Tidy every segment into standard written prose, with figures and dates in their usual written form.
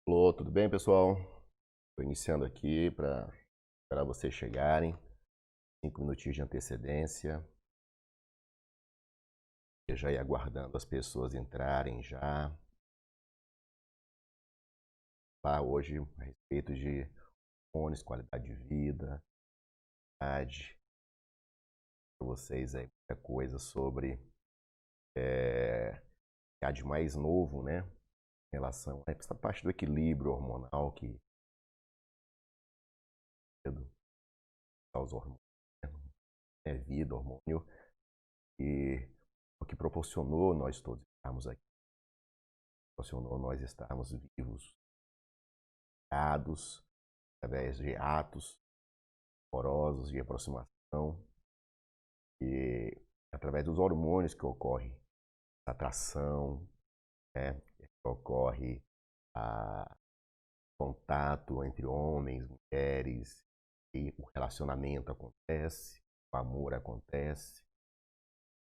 Alô, tudo bem, pessoal? Estou iniciando aqui para esperar vocês chegarem. 5 minutinhos de antecedência. Eu já ia aguardando as pessoas entrarem já. Falar hoje a respeito de fones, qualidade de vida, para vocês aí muita coisa sobre o que há de mais novo, né? Em relação a essa parte do equilíbrio hormonal que os hormônios, vida, hormônio, e o que proporcionou nós todos estarmos aqui, proporcionou nós estarmos vivos, através de atos amorosos de aproximação e através dos hormônios que ocorre a atração, né? Que ocorre a contato entre homens, mulheres, e o relacionamento acontece, o amor acontece,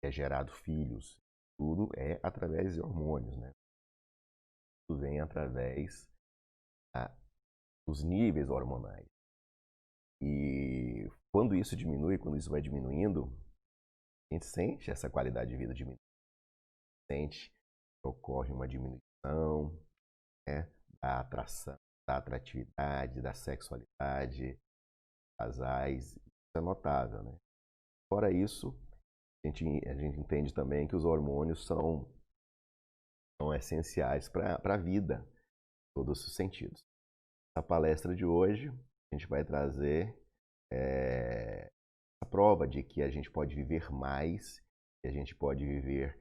é gerado filhos, tudo é através de hormônios, né? Tudo vem através dos níveis hormonais. E quando isso diminui, quando isso vai diminuindo, a gente sente essa qualidade de vida diminuindo. Sente que ocorre uma diminuição, né, da atração, da atratividade, da sexualidade, casais. Isso é notável, né? Fora isso, a gente entende também que os hormônios são essenciais para a vida, em todos os sentidos. Na palestra de hoje, a gente vai trazer a prova de que a gente pode viver mais, que a gente pode viver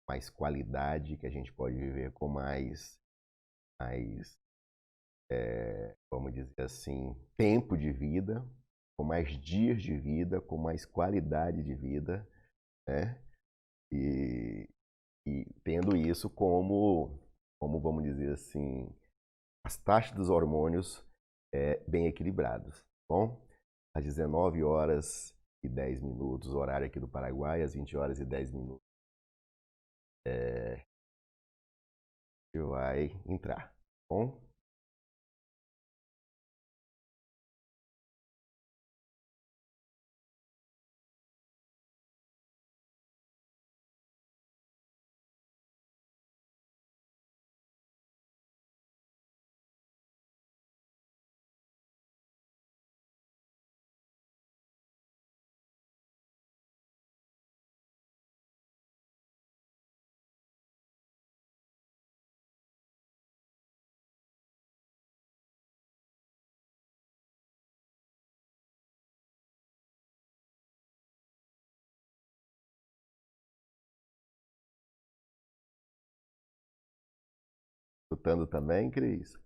mais qualidade, que a gente pode viver com mais vamos dizer assim, tempo de vida, com mais dias de vida, com mais qualidade de vida, né? E, e tendo isso como vamos dizer assim, as taxas dos hormônios bem equilibradas, tá bom? Às 19h10, horário aqui do Paraguai, às 20h10, vai entrar, tá bom? Escutando também, Cris?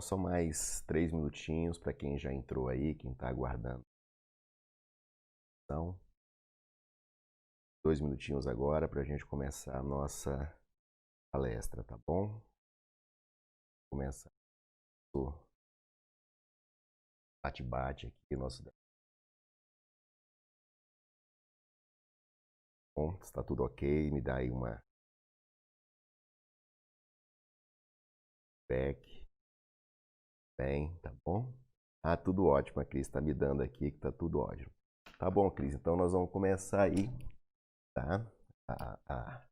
Só mais 3 minutinhos para quem já entrou aí, quem está aguardando. Então, 2 minutinhos agora para a gente começar a nossa palestra, tá bom? Começar o bate-bate aqui, nosso. Bom, está tudo ok, me dá aí uma feedback, bem, tá bom? Ah, tudo ótimo, a Cris está me dando aqui que tá tudo ótimo. Tá bom, Cris, então nós vamos começar aí, tá? A, a,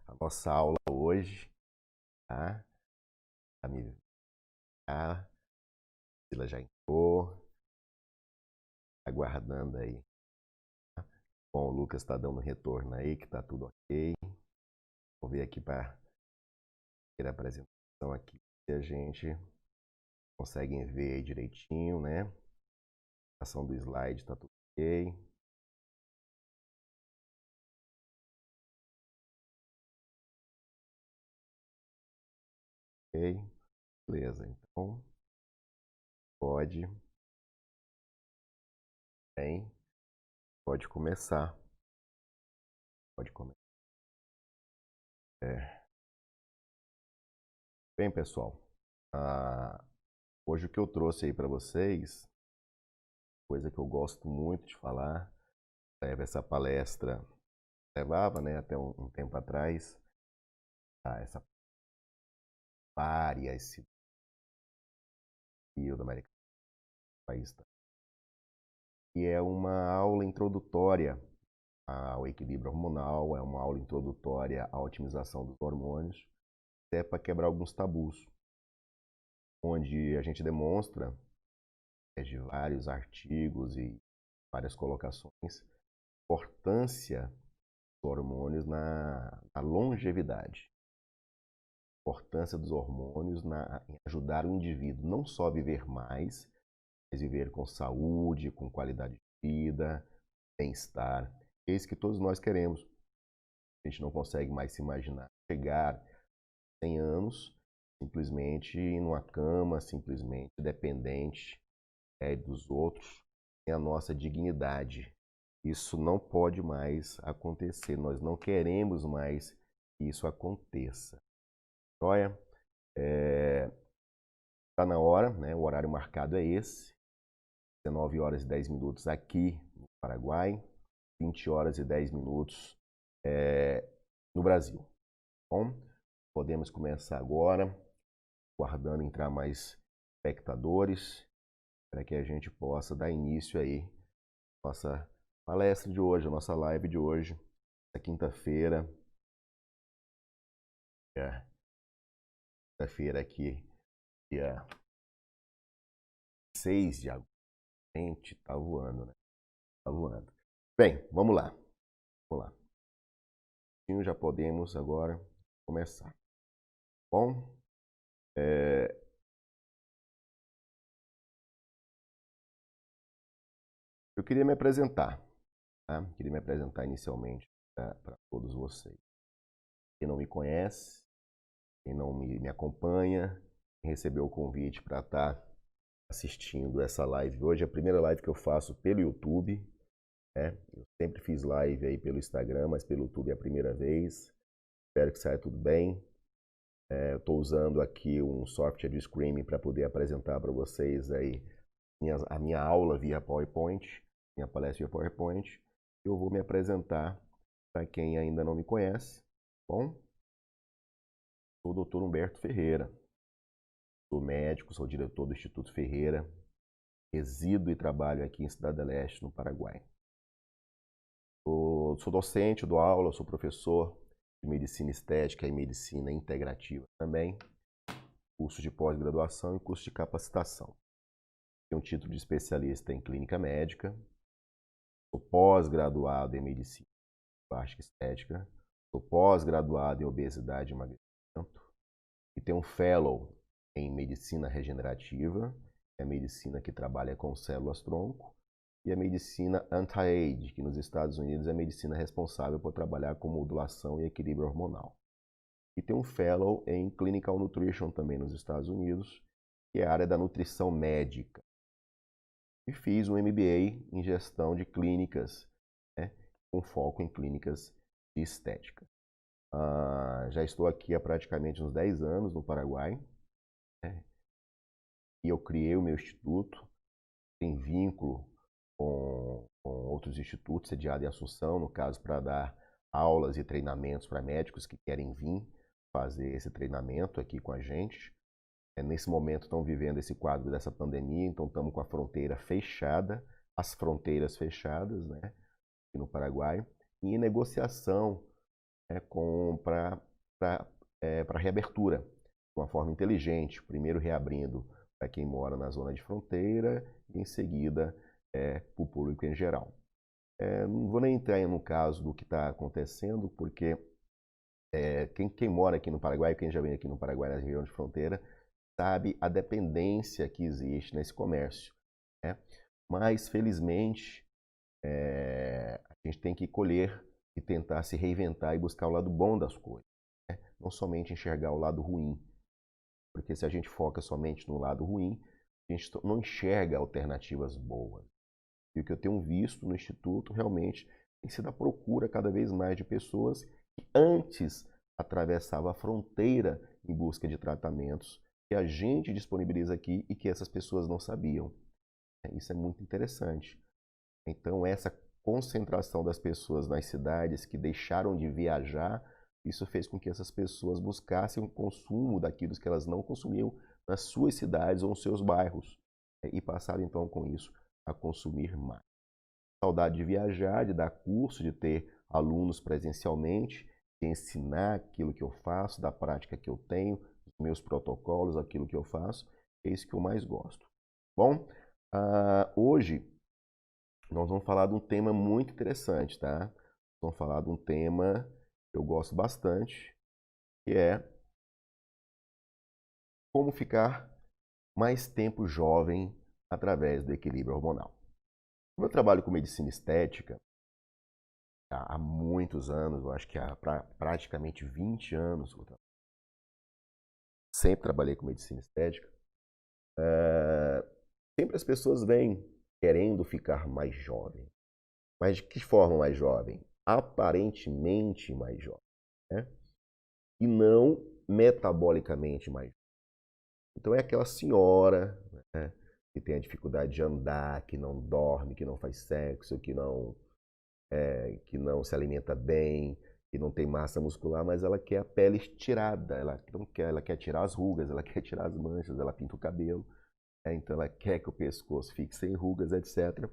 a nossa aula hoje, tá? A Sila já entrou, aguardando aí. Bom, o Lucas está dando retorno aí, que tá tudo ok. Vou ver aqui para ter a apresentação aqui. se a gente consegue ver aí direitinho, né? A ação do slide tá tudo ok. Ok, beleza. Então, pode, bem, pode começar. Pode começar. Bem, pessoal, hoje o que eu trouxe aí para vocês, coisa que eu gosto muito de falar, essa palestra levava, né, até um tempo atrás, essa várias cidades da América do país, e é uma aula introdutória ao equilíbrio hormonal, é uma aula introdutória à otimização dos hormônios, até para quebrar alguns tabus, onde a gente demonstra, de vários artigos e várias colocações, a importância dos hormônios na longevidade, a importância dos hormônios em ajudar o indivíduo não só a viver mais, mas viver com saúde, com qualidade de vida, bem-estar. É isso que todos nós queremos. A gente não consegue mais se imaginar chegar a 100 anos simplesmente numa cama, simplesmente dependente dos outros, sem a nossa dignidade. Isso não pode mais acontecer. Nós não queremos mais que isso aconteça. Olha, está na hora, né? O horário marcado é esse. 19 horas e 10 minutos aqui no Paraguai, 20 horas e 10 minutos no Brasil. Bom, podemos começar agora, aguardando entrar mais espectadores, para que a gente possa dar início aí à nossa palestra de hoje, a nossa live de hoje, na quinta-feira. Quinta-feira aqui, dia 6 de agosto. Gente, tá voando, né? Tá voando. Bem, vamos lá. Vamos lá. Já podemos agora começar. Bom, eu queria me apresentar, tá? Queria me apresentar inicialmente para todos vocês. Quem não me conhece, quem não me acompanha, quem recebeu o convite para estar assistindo essa live hoje, é a primeira live que eu faço pelo YouTube, né? Eu sempre fiz live aí pelo Instagram, mas pelo YouTube é a primeira vez. Espero que saia tudo bem. Eu estou usando aqui um software de Screaming para poder apresentar para vocês aí a minha aula via PowerPoint, minha palestra via PowerPoint. Eu vou me apresentar para quem ainda não me conhece. Bom, sou o Dr. Humberto Ferreira, sou médico, sou diretor do Instituto Ferreira, resido e trabalho aqui em Cidade do Leste, no Paraguai. Sou docente, dou aula, sou professor de medicina estética e medicina integrativa também, curso de pós-graduação e curso de capacitação. Tenho um título de especialista em clínica médica, sou pós-graduado em medicina plástica e estética, sou pós-graduado em obesidade e emagrecimento e tenho um fellow em medicina regenerativa, é a medicina que trabalha com células-tronco, e a medicina anti-age, que nos Estados Unidos é a medicina responsável por trabalhar com modulação e equilíbrio hormonal. E tem um fellow em Clinical Nutrition também nos Estados Unidos, que é a área da nutrição médica. E fiz um MBA em gestão de clínicas, né, com foco em clínicas de estética. Já estou aqui há praticamente uns 10 anos no Paraguai, né, e eu criei o meu instituto, tem vínculo com outros institutos, sediado em Assunção, no caso, para dar aulas e treinamentos para médicos que querem vir fazer esse treinamento aqui com a gente. Nesse momento estão vivendo esse quadro dessa pandemia, então estamos com a fronteira fechada, as fronteiras fechadas, né, aqui no Paraguai, e em negociação, né, para reabertura, de uma forma inteligente, primeiro reabrindo para quem mora na zona de fronteira e em seguida para o público em geral. Não vou nem entrar no caso do que está acontecendo, porque quem mora aqui no Paraguai, quem já vem aqui no Paraguai na região de fronteira, sabe a dependência que existe nesse comércio, né? Mas, felizmente, a gente tem que colher e tentar se reinventar e buscar o lado bom das coisas, né? Não somente enxergar o lado ruim, porque se a gente foca somente no lado ruim, a gente não enxerga alternativas boas. E o que eu tenho visto no Instituto realmente tem sido a procura cada vez mais de pessoas que antes atravessavam a fronteira em busca de tratamentos que a gente disponibiliza aqui e que essas pessoas não sabiam. Isso é muito interessante. Então, essa concentração das pessoas nas cidades que deixaram de viajar, isso fez com que essas pessoas buscassem o consumo daquilo que elas não consumiam nas suas cidades ou nos seus bairros, e passaram então com isso a consumir mais. Saudade de viajar, de dar curso, de ter alunos presencialmente, de ensinar aquilo que eu faço, da prática que eu tenho, os meus protocolos, aquilo que eu faço, é isso que eu mais gosto. Bom, hoje nós vamos falar de um tema muito interessante, tá? Vamos falar de um tema que eu gosto bastante, que é como ficar mais tempo jovem através do equilíbrio hormonal. Como eu trabalho com medicina estética há muitos anos, eu acho que há praticamente 20 anos, sempre trabalhei com medicina estética, sempre as pessoas vêm querendo ficar mais jovem. Mas de que forma mais jovem? Aparentemente mais jovem, né? E não metabolicamente mais jovem. Então é aquela senhora, né, que tem a dificuldade de andar, que não dorme, que não faz sexo, que não se alimenta bem, que não tem massa muscular, mas ela quer a pele estirada, ela quer tirar as rugas, ela quer tirar as manchas, ela pinta o cabelo, então ela quer que o pescoço fique sem rugas, etc.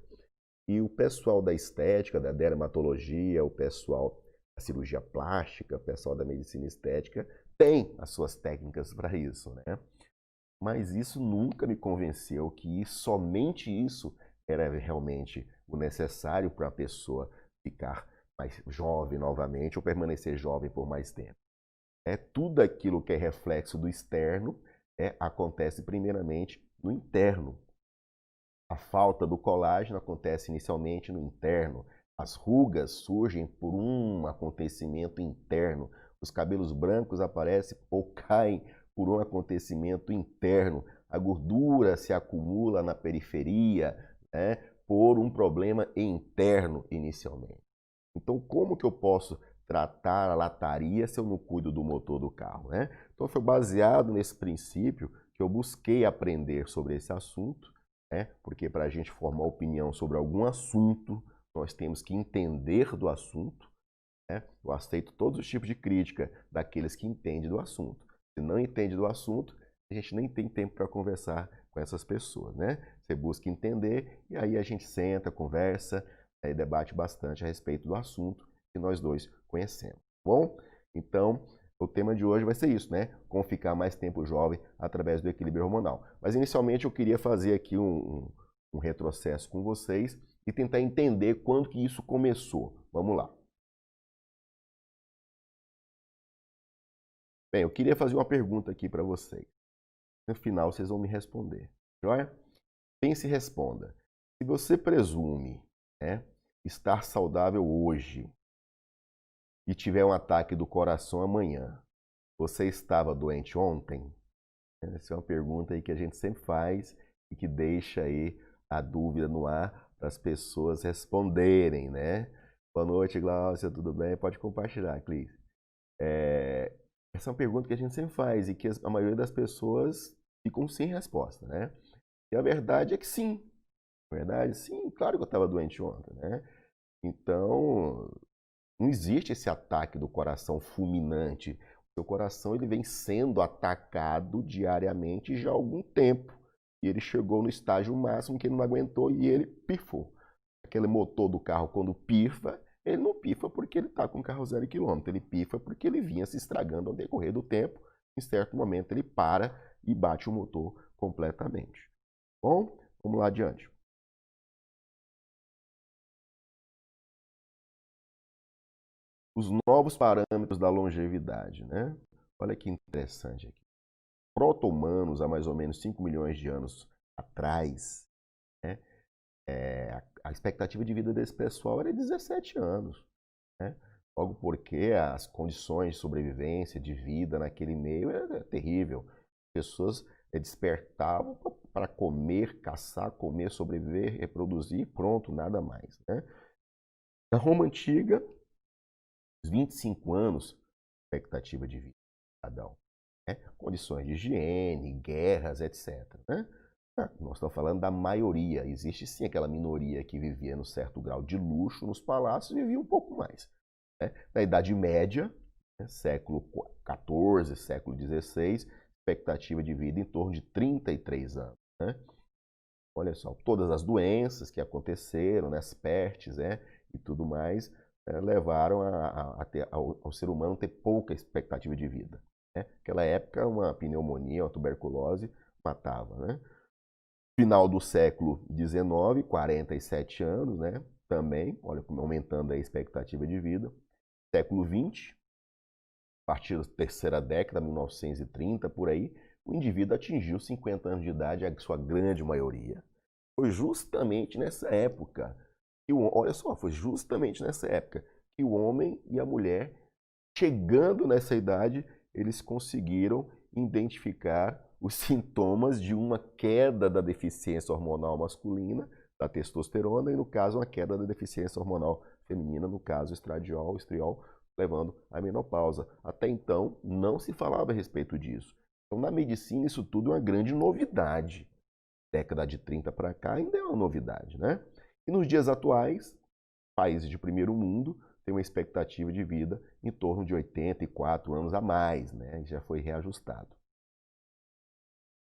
E o pessoal da estética, da dermatologia, o pessoal da cirurgia plástica, o pessoal da medicina estética, tem as suas técnicas para isso, né? Mas isso nunca me convenceu que somente isso era realmente o necessário para a pessoa ficar mais jovem novamente ou permanecer jovem por mais tempo. Tudo aquilo que é reflexo do externo acontece primeiramente no interno. A falta do colágeno acontece inicialmente no interno. As rugas surgem por um acontecimento interno. Os cabelos brancos aparecem ou caem por um acontecimento interno. A gordura se acumula na periferia, né, por um problema interno inicialmente. Então, como que eu posso tratar a lataria se eu não cuido do motor do carro, né? Então, foi baseado nesse princípio que eu busquei aprender sobre esse assunto, né? Porque para a gente formar opinião sobre algum assunto, nós temos que entender do assunto, né? Eu aceito todos os tipos de crítica daqueles que entendem do assunto. Se não entende do assunto, a gente nem tem tempo para conversar com essas pessoas, né? Você busca entender e aí a gente senta, conversa, e debate bastante a respeito do assunto que nós dois conhecemos. Bom, então o tema de hoje vai ser isso, né? Como ficar mais tempo jovem através do equilíbrio hormonal. Mas inicialmente eu queria fazer aqui um retrocesso com vocês e tentar entender quando que isso começou. Vamos lá. Bem, eu queria fazer uma pergunta aqui para vocês. No final vocês vão me responder, joia? Pense e responda. Se você presume, né, estar saudável hoje e tiver um ataque do coração amanhã, você estava doente ontem? Essa é uma pergunta aí que a gente sempre faz e que deixa aí a dúvida no ar para as pessoas responderem, né? Boa noite, Glaucia, tudo bem? Pode compartilhar, Clis. Essa é uma pergunta que a gente sempre faz e que a maioria das pessoas ficam sem resposta, né? E a verdade é que sim. Na verdade, sim, claro que eu estava doente ontem, né? Então, não existe esse ataque do coração fulminante. O seu coração ele vem sendo atacado diariamente já há algum tempo. E ele chegou no estágio máximo que ele não aguentou e ele pifou. Aquele motor do carro, quando pifa, ele não pifa porque ele está com o carro 0 km. Ele pifa porque ele vinha se estragando ao decorrer do tempo. Em certo momento ele para e bate o motor completamente. Bom, vamos lá adiante. Os novos parâmetros da longevidade, né? Olha que interessante aqui. proto-humanos, há mais ou menos 5 milhões de anos atrás, né, a expectativa de vida desse pessoal era 17 anos. Né? Logo porque as condições de sobrevivência, de vida naquele meio era terrível. Pessoas despertavam para comer, caçar, comer, sobreviver, reproduzir, pronto, nada mais. Né? Na Roma Antiga, 25 anos, expectativa de vida de cada um. Né? Condições de higiene, guerras, etc. Né? Nós estamos falando da maioria. Existe sim aquela minoria que vivia no certo grau de luxo nos palácios e vivia um pouco mais. Né? Na Idade Média, né, século XIV, século XVI, expectativa de vida em torno de 33 anos. Né? Olha só, todas as doenças que aconteceram, né, as pestes, né, e tudo mais, levaram ao ser humano ter pouca expectativa de vida. Né? Naquela época, uma pneumonia, uma tuberculose matava. Né? Final do século XIX, 47 anos, né? Também, olha como aumentando a expectativa de vida. Século XX, a partir da terceira década, 1930, por aí, o indivíduo atingiu 50 anos de idade, a sua grande maioria. Foi justamente nessa época que olha só, foi justamente nessa época que o homem e a mulher, chegando nessa idade, eles conseguiram identificar os sintomas de uma queda da deficiência hormonal masculina, da testosterona, e no caso, uma queda da deficiência hormonal feminina, no caso, estradiol, estriol, levando à menopausa. Até então, não se falava a respeito disso. Então, na medicina, isso tudo é uma grande novidade. Década de 30 para cá ainda é uma novidade, né? E nos dias atuais, países de primeiro mundo têm uma expectativa de vida em torno de 84 anos a mais, né? Já foi reajustado.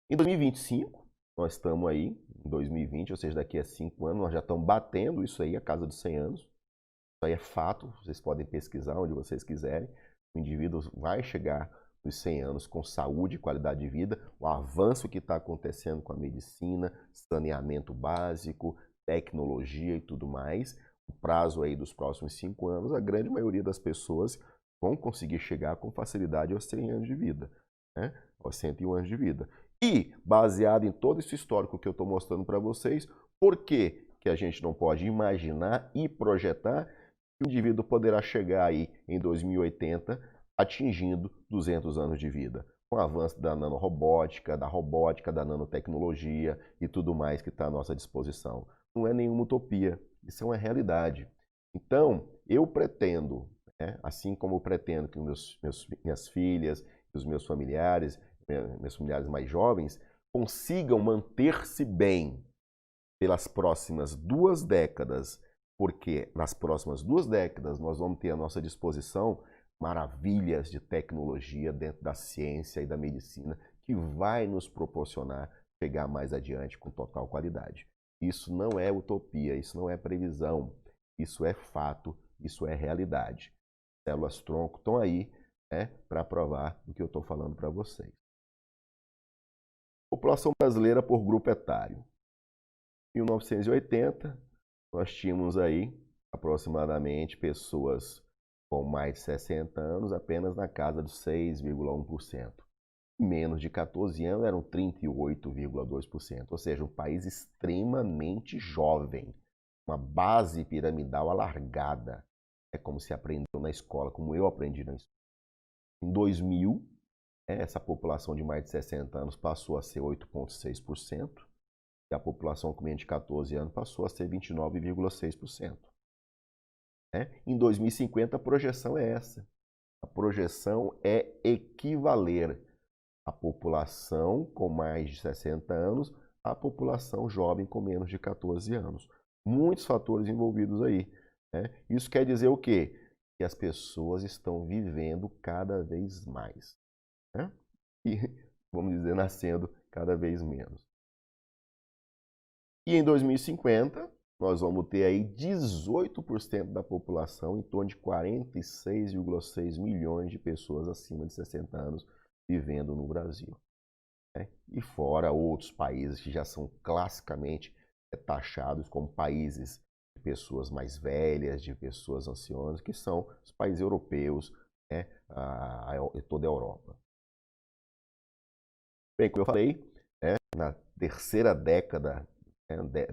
Em 2025, nós estamos aí, em 2020, ou seja, daqui a 5 anos, nós já estamos batendo isso aí, a casa dos 100 anos. Isso aí é fato, vocês podem pesquisar onde vocês quiserem. O indivíduo vai chegar nos 100 anos com saúde e qualidade de vida, o avanço que está acontecendo com a medicina, saneamento básico, tecnologia e tudo mais. O prazo aí dos próximos 5 anos, a grande maioria das pessoas vão conseguir chegar com facilidade aos 100 anos de vida, né? Aos 101 anos de vida. E, baseado em todo esse histórico que eu estou mostrando para vocês, por que a gente não pode imaginar e projetar que o indivíduo poderá chegar aí em 2080 atingindo 200 anos de vida, com o avanço da nanorobótica, da nanotecnologia e tudo mais que está à nossa disposição. Não é nenhuma utopia, isso é uma realidade. Então, eu pretendo, né, assim como eu pretendo que minhas filhas, os meus familiares mais jovens, consigam manter-se bem pelas próximas 2 décadas, porque nas próximas 2 décadas nós vamos ter à nossa disposição maravilhas de tecnologia dentro da ciência e da medicina que vai nos proporcionar chegar mais adiante com total qualidade. Isso não é utopia, isso não é previsão, isso é fato, isso é realidade. Células-tronco estão aí, né, para provar o que eu estou falando para vocês. População brasileira por grupo etário. Em 1980, nós tínhamos aí aproximadamente pessoas com mais de 60 anos apenas na casa dos 6,1%. Menos de 14 anos eram 38,2%, ou seja, um país extremamente jovem, uma base piramidal alargada. É como se aprendeu na escola, como eu aprendi na escola. Em 2000, essa população de mais de 60 anos passou a ser 8,6%. E a população com menos de 14 anos passou a ser 29,6%. Em 2050, a projeção é essa. A projeção é equivaler a população com mais de 60 anos à população jovem com menos de 14 anos. Muitos fatores envolvidos aí. Né? Isso quer dizer o quê? Que as pessoas estão vivendo cada vez mais. Né? E, vamos dizer, nascendo cada vez menos. E em 2050, nós vamos ter aí 18% da população, em torno de 46,6 milhões de pessoas acima de 60 anos vivendo no Brasil. Né? E fora outros países que já são classicamente taxados como países de pessoas mais velhas, de pessoas ancianas, que são os países europeus, né? E toda a Europa. Bem, como eu falei, na terceira década,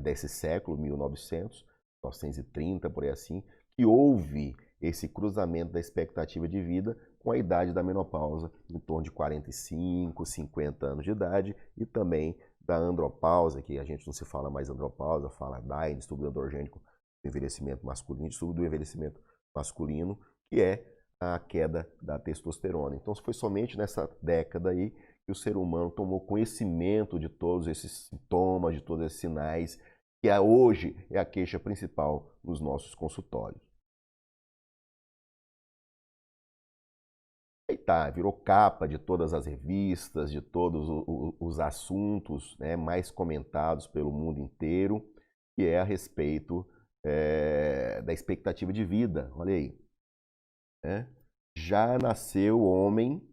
desse século, 1900, 1930, por aí assim, que houve esse cruzamento da expectativa de vida com a idade da menopausa, em torno de 45, 50 anos de idade, e também da andropausa, que a gente não se fala mais andropausa, fala DAI, distúrbio androgênico do envelhecimento masculino, distúrbio do envelhecimento masculino, que é a queda da testosterona. Então, foi somente nessa década aí que o ser humano tomou conhecimento de todos esses sintomas, de todos esses sinais, que hoje é a queixa principal nos nossos consultórios. Aí tá, virou capa de todas as revistas, de todos os assuntos, né, mais comentados pelo mundo inteiro, que é a respeito da expectativa de vida. Olha aí. Né? Já nasceu o homem,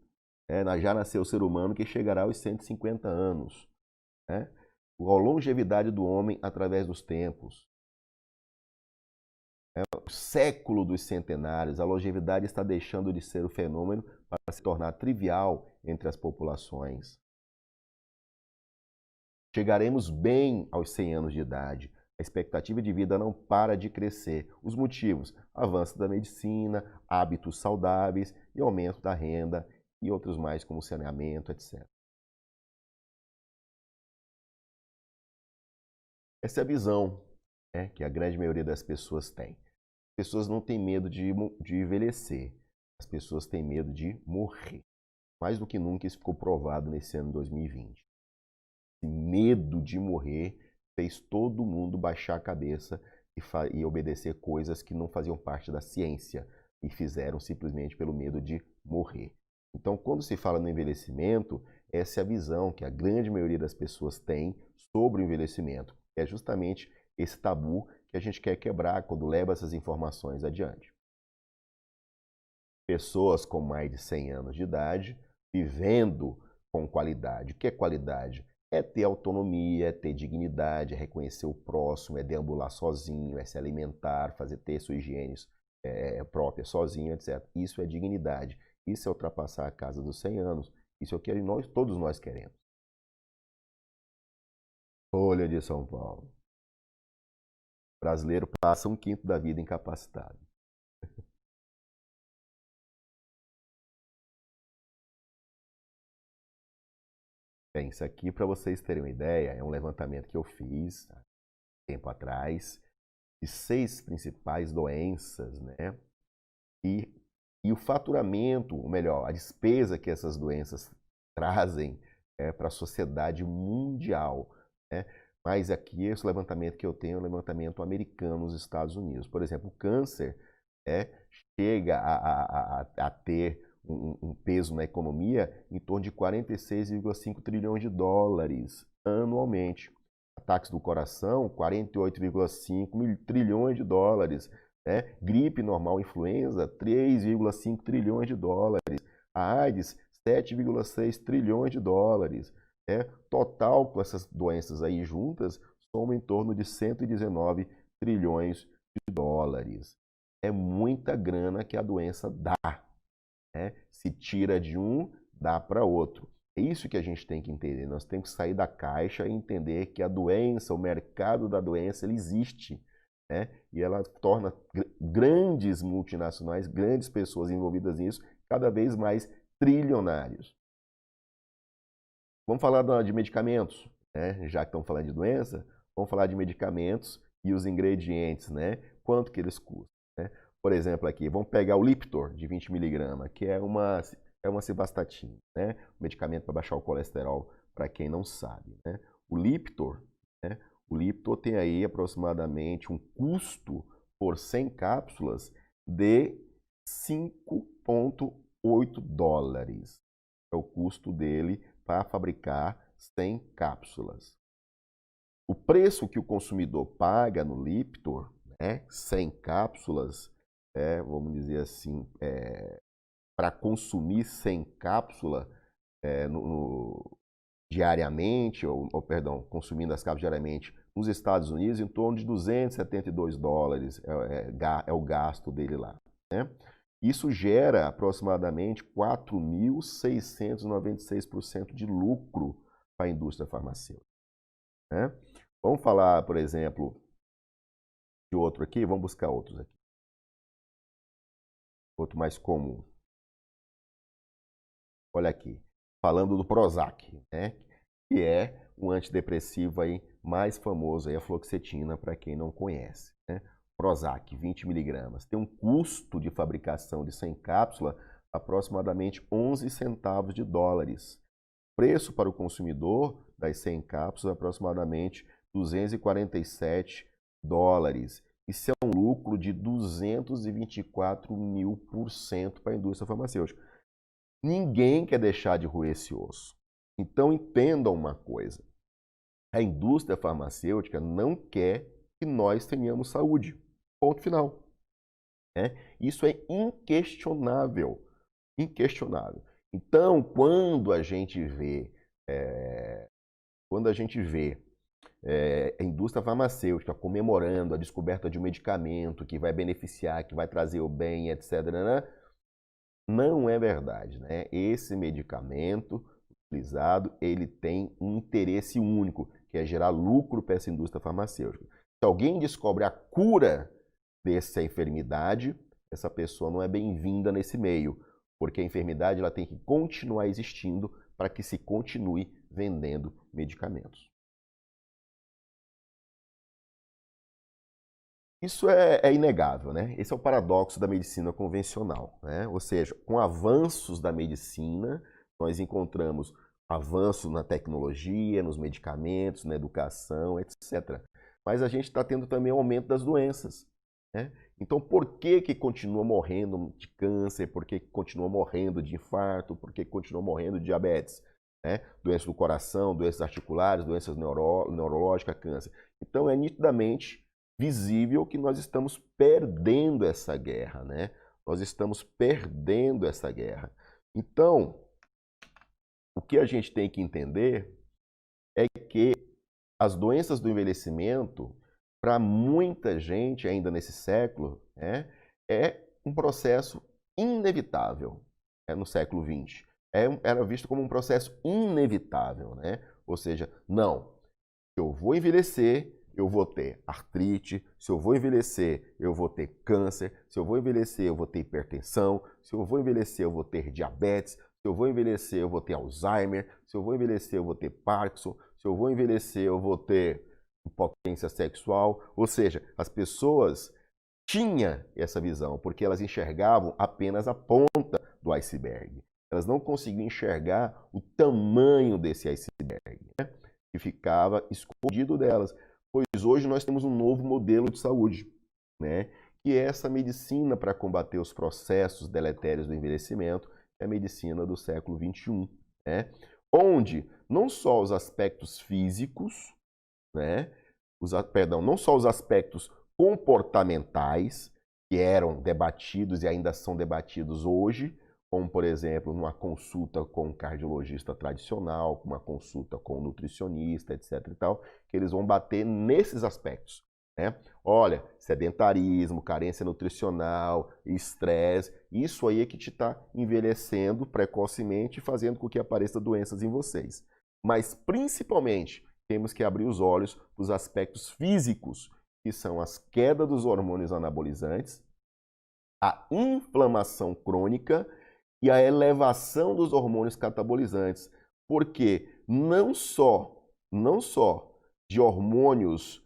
já nasceu o ser humano que chegará aos 150 anos. Né? A longevidade do homem através dos tempos. O século dos centenários, a longevidade está deixando de ser o fenômeno para se tornar trivial entre as populações. Chegaremos bem aos 100 anos de idade. A expectativa de vida não para de crescer. Os motivos: avanço da medicina, hábitos saudáveis e aumento da renda e outros mais como saneamento, etc. Essa é a visão, que a grande maioria das pessoas tem. As pessoas não têm medo de envelhecer, as pessoas têm medo de morrer. Mais do que nunca isso ficou provado nesse ano 2020. Esse medo de morrer fez todo mundo baixar a cabeça e obedecer coisas que não faziam parte da ciência e fizeram simplesmente pelo medo de morrer. Então, quando se fala no envelhecimento, essa é a visão que a grande maioria das pessoas tem sobre o envelhecimento. É justamente esse tabu que a gente quer quebrar quando leva essas informações adiante. Pessoas com mais de 100 anos de idade, vivendo com qualidade. O que é qualidade? É ter autonomia, é ter dignidade, é reconhecer o próximo, é deambular sozinho, é se alimentar, ter sua higiene própria sozinho, etc. Isso é dignidade. Isso é ultrapassar a casa dos 100 anos. Isso é o que todos nós queremos. Folha de São Paulo. O brasileiro passa 1/5 da vida incapacitado. Bem, isso aqui, para vocês terem uma ideia, é um levantamento que eu fiz há tempo atrás, de 6 principais doenças, né? E o faturamento, ou melhor, a despesa que essas doenças trazem para a sociedade mundial. Né? Mas aqui, esse levantamento que eu tenho é um levantamento americano nos Estados Unidos. Por exemplo, o câncer chega a ter um peso na economia em torno de 46,5 trilhões de dólares anualmente. Ataques do coração, 48,5 trilhões de dólares. Gripe normal, influenza, 3,5 trilhões de dólares. A AIDS, 7,6 trilhões de dólares. Total, com essas doenças aí juntas, soma em torno de 119 trilhões de dólares. É muita grana que a doença dá. Se tira de um, dá para outro. É isso que a gente tem que entender. Nós temos que sair da caixa e entender que a doença, o mercado da doença, ele existe. E ela torna grandes multinacionais, grandes pessoas envolvidas nisso, cada vez mais trilionários. Vamos falar de medicamentos, já que estamos falando de doença, vamos falar de medicamentos e os ingredientes, quanto que eles custam. Por exemplo, aqui, vamos pegar o Lipitor, de 20 mg, que é uma simvastatina, um medicamento para baixar o colesterol, para quem não sabe. O Lipitor, tem aí aproximadamente um custo por 100 cápsulas de 5,8 dólares. É o custo dele para fabricar 100 cápsulas. O preço que o consumidor paga no Lipitor, 100 cápsulas, vamos dizer assim, para consumir 100 cápsulas diariamente, perdão, consumindo as cápsulas diariamente nos Estados Unidos, em torno de 272 dólares é o gasto dele lá. Isso gera aproximadamente 4.696% de lucro para a indústria farmacêutica, né? Vamos falar, por exemplo, de outro aqui, vamos buscar outros aqui. Outro mais comum. Olha aqui, falando do Prozac, né? Que é um antidepressivo aí mais famoso, aí, a fluoxetina, para quem não conhece, né? Prozac, 20 miligramas. Tem um custo de fabricação de 100 cápsulas aproximadamente 11 centavos de dólares. Preço para o consumidor das 100 cápsulas aproximadamente 247 dólares. Isso é um lucro de 224.000% para a indústria farmacêutica. Ninguém quer deixar de roer esse osso. Então entendam uma coisa. A indústria farmacêutica não quer que nós tenhamos saúde. Ponto final. Isso é inquestionável. Inquestionável. Então, quando a gente vê a indústria farmacêutica comemorando a descoberta de um medicamento que vai beneficiar, que vai trazer o bem, etc., não é verdade, né? Esse medicamento utilizado, ele tem um interesse único, que é gerar lucro para essa indústria farmacêutica. Se alguém descobre a cura dessa enfermidade, essa pessoa não é bem-vinda nesse meio, porque a enfermidade ela tem que continuar existindo para que se continue vendendo medicamentos. Isso é inegável, né? Esse é o paradoxo da medicina convencional, né? Ou seja, com avanços da medicina, nós encontramos avanços na tecnologia, nos medicamentos, na educação, etc. Mas a gente está tendo também um aumento das doenças, né? Então, por que continua morrendo de câncer? Por que continua morrendo de infarto? Por que continua morrendo de diabetes? Né? Doenças do coração, doenças articulares, doenças neurológicas, câncer. Então, é nitidamente visível que nós estamos perdendo essa guerra, né? Nós estamos perdendo essa guerra. Então, o que a gente tem que entender é que as doenças do envelhecimento, para muita gente ainda nesse século, é um processo inevitável, no século XX. Era visto como um processo inevitável, né? Ou seja, não, eu vou envelhecer, eu vou ter artrite, se eu vou envelhecer, eu vou ter câncer, se eu vou envelhecer, eu vou ter hipertensão, se eu vou envelhecer, eu vou ter diabetes, se eu vou envelhecer, eu vou ter Alzheimer, se eu vou envelhecer, eu vou ter Parkinson, se eu vou envelhecer, eu vou ter impotência sexual. Ou seja, as pessoas tinham essa visão, porque elas enxergavam apenas a ponta do iceberg. Elas não conseguiam enxergar o tamanho desse iceberg, né? Que ficava escondido delas. Pois hoje nós temos um novo modelo de saúde, né? Que é essa medicina para combater os processos deletérios do envelhecimento, é a medicina do século XXI, né? Onde não só os aspectos físicos, né? Não só os aspectos comportamentais, que eram debatidos e ainda são debatidos hoje, como, por exemplo, numa consulta com um cardiologista tradicional, uma consulta com um nutricionista, etc. e tal, que eles vão bater nesses aspectos, né? Olha, sedentarismo, carência nutricional, estresse, isso aí é que te está envelhecendo precocemente e fazendo com que apareçam doenças em vocês. Mas, principalmente, temos que abrir os olhos para os aspectos físicos, que são as quedas dos hormônios anabolizantes, a inflamação crônica e a elevação dos hormônios catabolizantes. Porque não só de hormônios,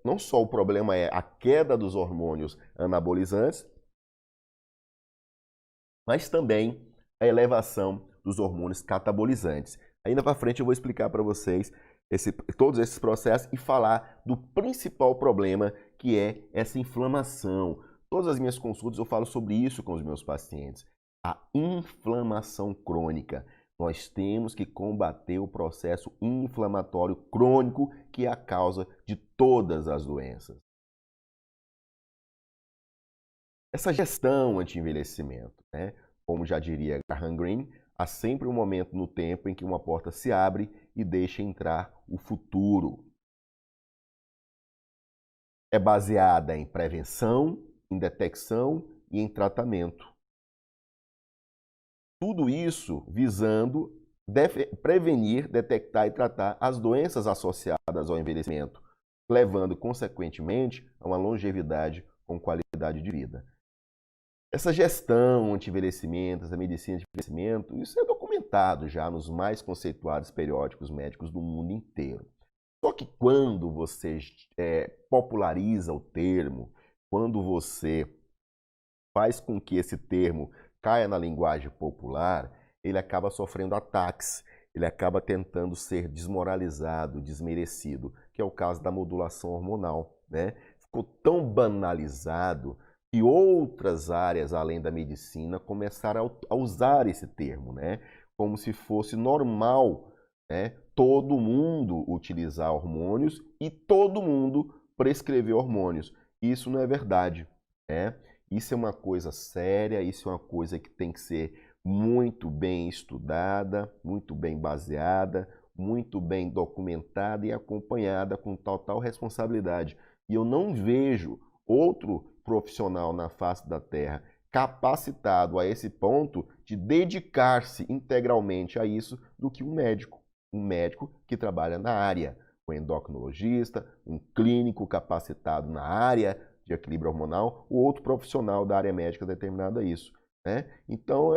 não só o problema é a queda dos hormônios anabolizantes, mas também a elevação dos hormônios catabolizantes. Ainda para frente eu vou explicar para vocês todos esses processos e falar do principal problema, que é essa inflamação. Todas as minhas consultas eu falo sobre isso com os meus pacientes. A inflamação crônica. Nós temos que combater o processo inflamatório crônico, que é a causa de todas as doenças. Essa gestão anti-envelhecimento, né? Como já diria Graham Greene, há sempre um momento no tempo em que uma porta se abre e deixa entrar o futuro. É baseada em prevenção, em detecção e em tratamento. Tudo isso visando prevenir, detectar e tratar as doenças associadas ao envelhecimento, levando, consequentemente, a uma longevidade com qualidade de vida. Essa gestão anti-envelhecimento, essa medicina de envelhecimento, isso é documentado já nos mais conceituados periódicos médicos do mundo inteiro. Só que quando você populariza o termo, quando você faz com que esse termo caia na linguagem popular, ele acaba sofrendo ataques, ele acaba tentando ser desmoralizado, desmerecido, que é o caso da modulação hormonal, né? Ficou tão banalizado que outras áreas além da medicina começaram a usar esse termo, né? Como se fosse normal, né? Todo mundo utilizar hormônios e todo mundo prescrever hormônios. Isso não é verdade, né? Isso é uma coisa séria, isso é uma coisa que tem que ser muito bem estudada, muito bem baseada, muito bem documentada e acompanhada com total responsabilidade. E eu não vejo outro profissional na face da Terra capacitado a esse ponto de dedicar-se integralmente a isso do que um médico. Um médico que trabalha na área, um endocrinologista, um clínico capacitado na área de equilíbrio hormonal, o outro profissional da área médica determinado a isso, né? Então,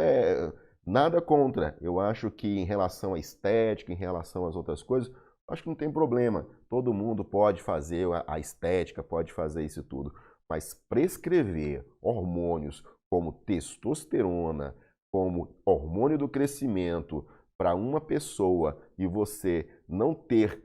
nada contra. Eu acho que em relação à estética, em relação às outras coisas, acho que não tem problema. Todo mundo pode fazer a estética, pode fazer isso tudo. Mas prescrever hormônios como testosterona, como hormônio do crescimento para uma pessoa e você não ter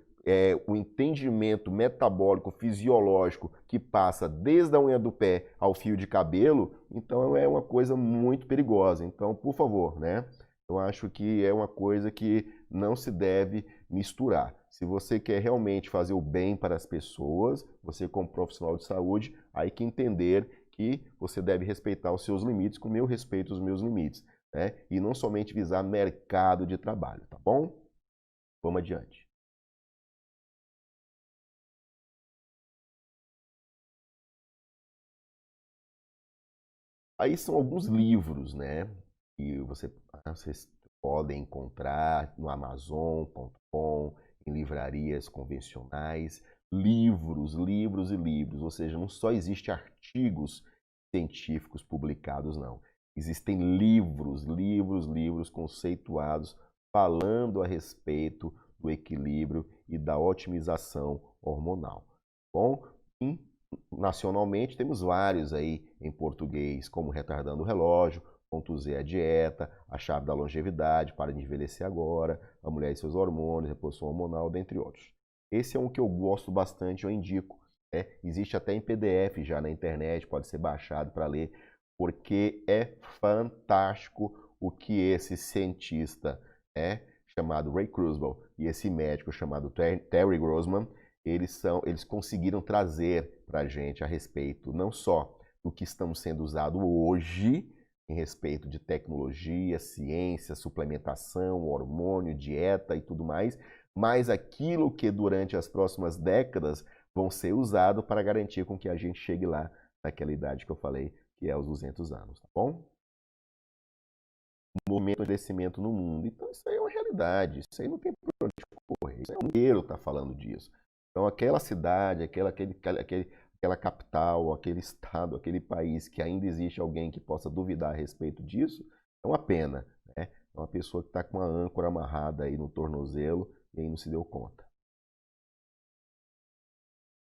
o entendimento metabólico, fisiológico que passa desde a unha do pé ao fio de cabelo, então é uma coisa muito perigosa. Então, por favor, né? Eu acho que é uma coisa que não se deve misturar. Se você quer realmente fazer o bem para as pessoas, você como profissional de saúde, aí que entender que você deve respeitar os seus limites, como eu respeito os meus limites, né? E não somente visar mercado de trabalho, tá bom? Vamos adiante. Aí são alguns livros, né? Que vocês podem encontrar no Amazon.com, em livrarias convencionais. Livros, livros e livros. Ou seja, não só existe artigos científicos publicados, não. Existem livros, livros, livros conceituados falando a respeito do equilíbrio e da otimização hormonal. Bom, nacionalmente temos vários aí em português, como Retardando o Relógio, Ponto Z a Dieta, A Chave da Longevidade, Para de Envelhecer Agora, A Mulher e Seus Hormônios, Reposição Hormonal, dentre outros. Esse é um que eu gosto bastante, eu indico. Existe até em PDF já na internet, pode ser baixado para ler, porque é fantástico o que esse cientista chamado Ray Kurzweil e esse médico chamado Terry Grossman eles conseguiram trazer para a gente a respeito não só do que estamos sendo usado hoje, em respeito de tecnologia, ciência, suplementação, hormônio, dieta e tudo mais, mas aquilo que durante as próximas décadas vão ser usado para garantir com que a gente chegue lá naquela idade que eu falei, que é os 200 anos, tá bom? O movimento de envelhecimento no mundo. Então isso aí é uma realidade, isso aí não tem por onde correr, isso é o inteiro está falando disso. Então, aquela cidade, aquela capital, aquele estado, aquele país que ainda existe alguém que possa duvidar a respeito disso, é uma pena, né? É uma pessoa que está com uma âncora amarrada aí no tornozelo e aí não se deu conta.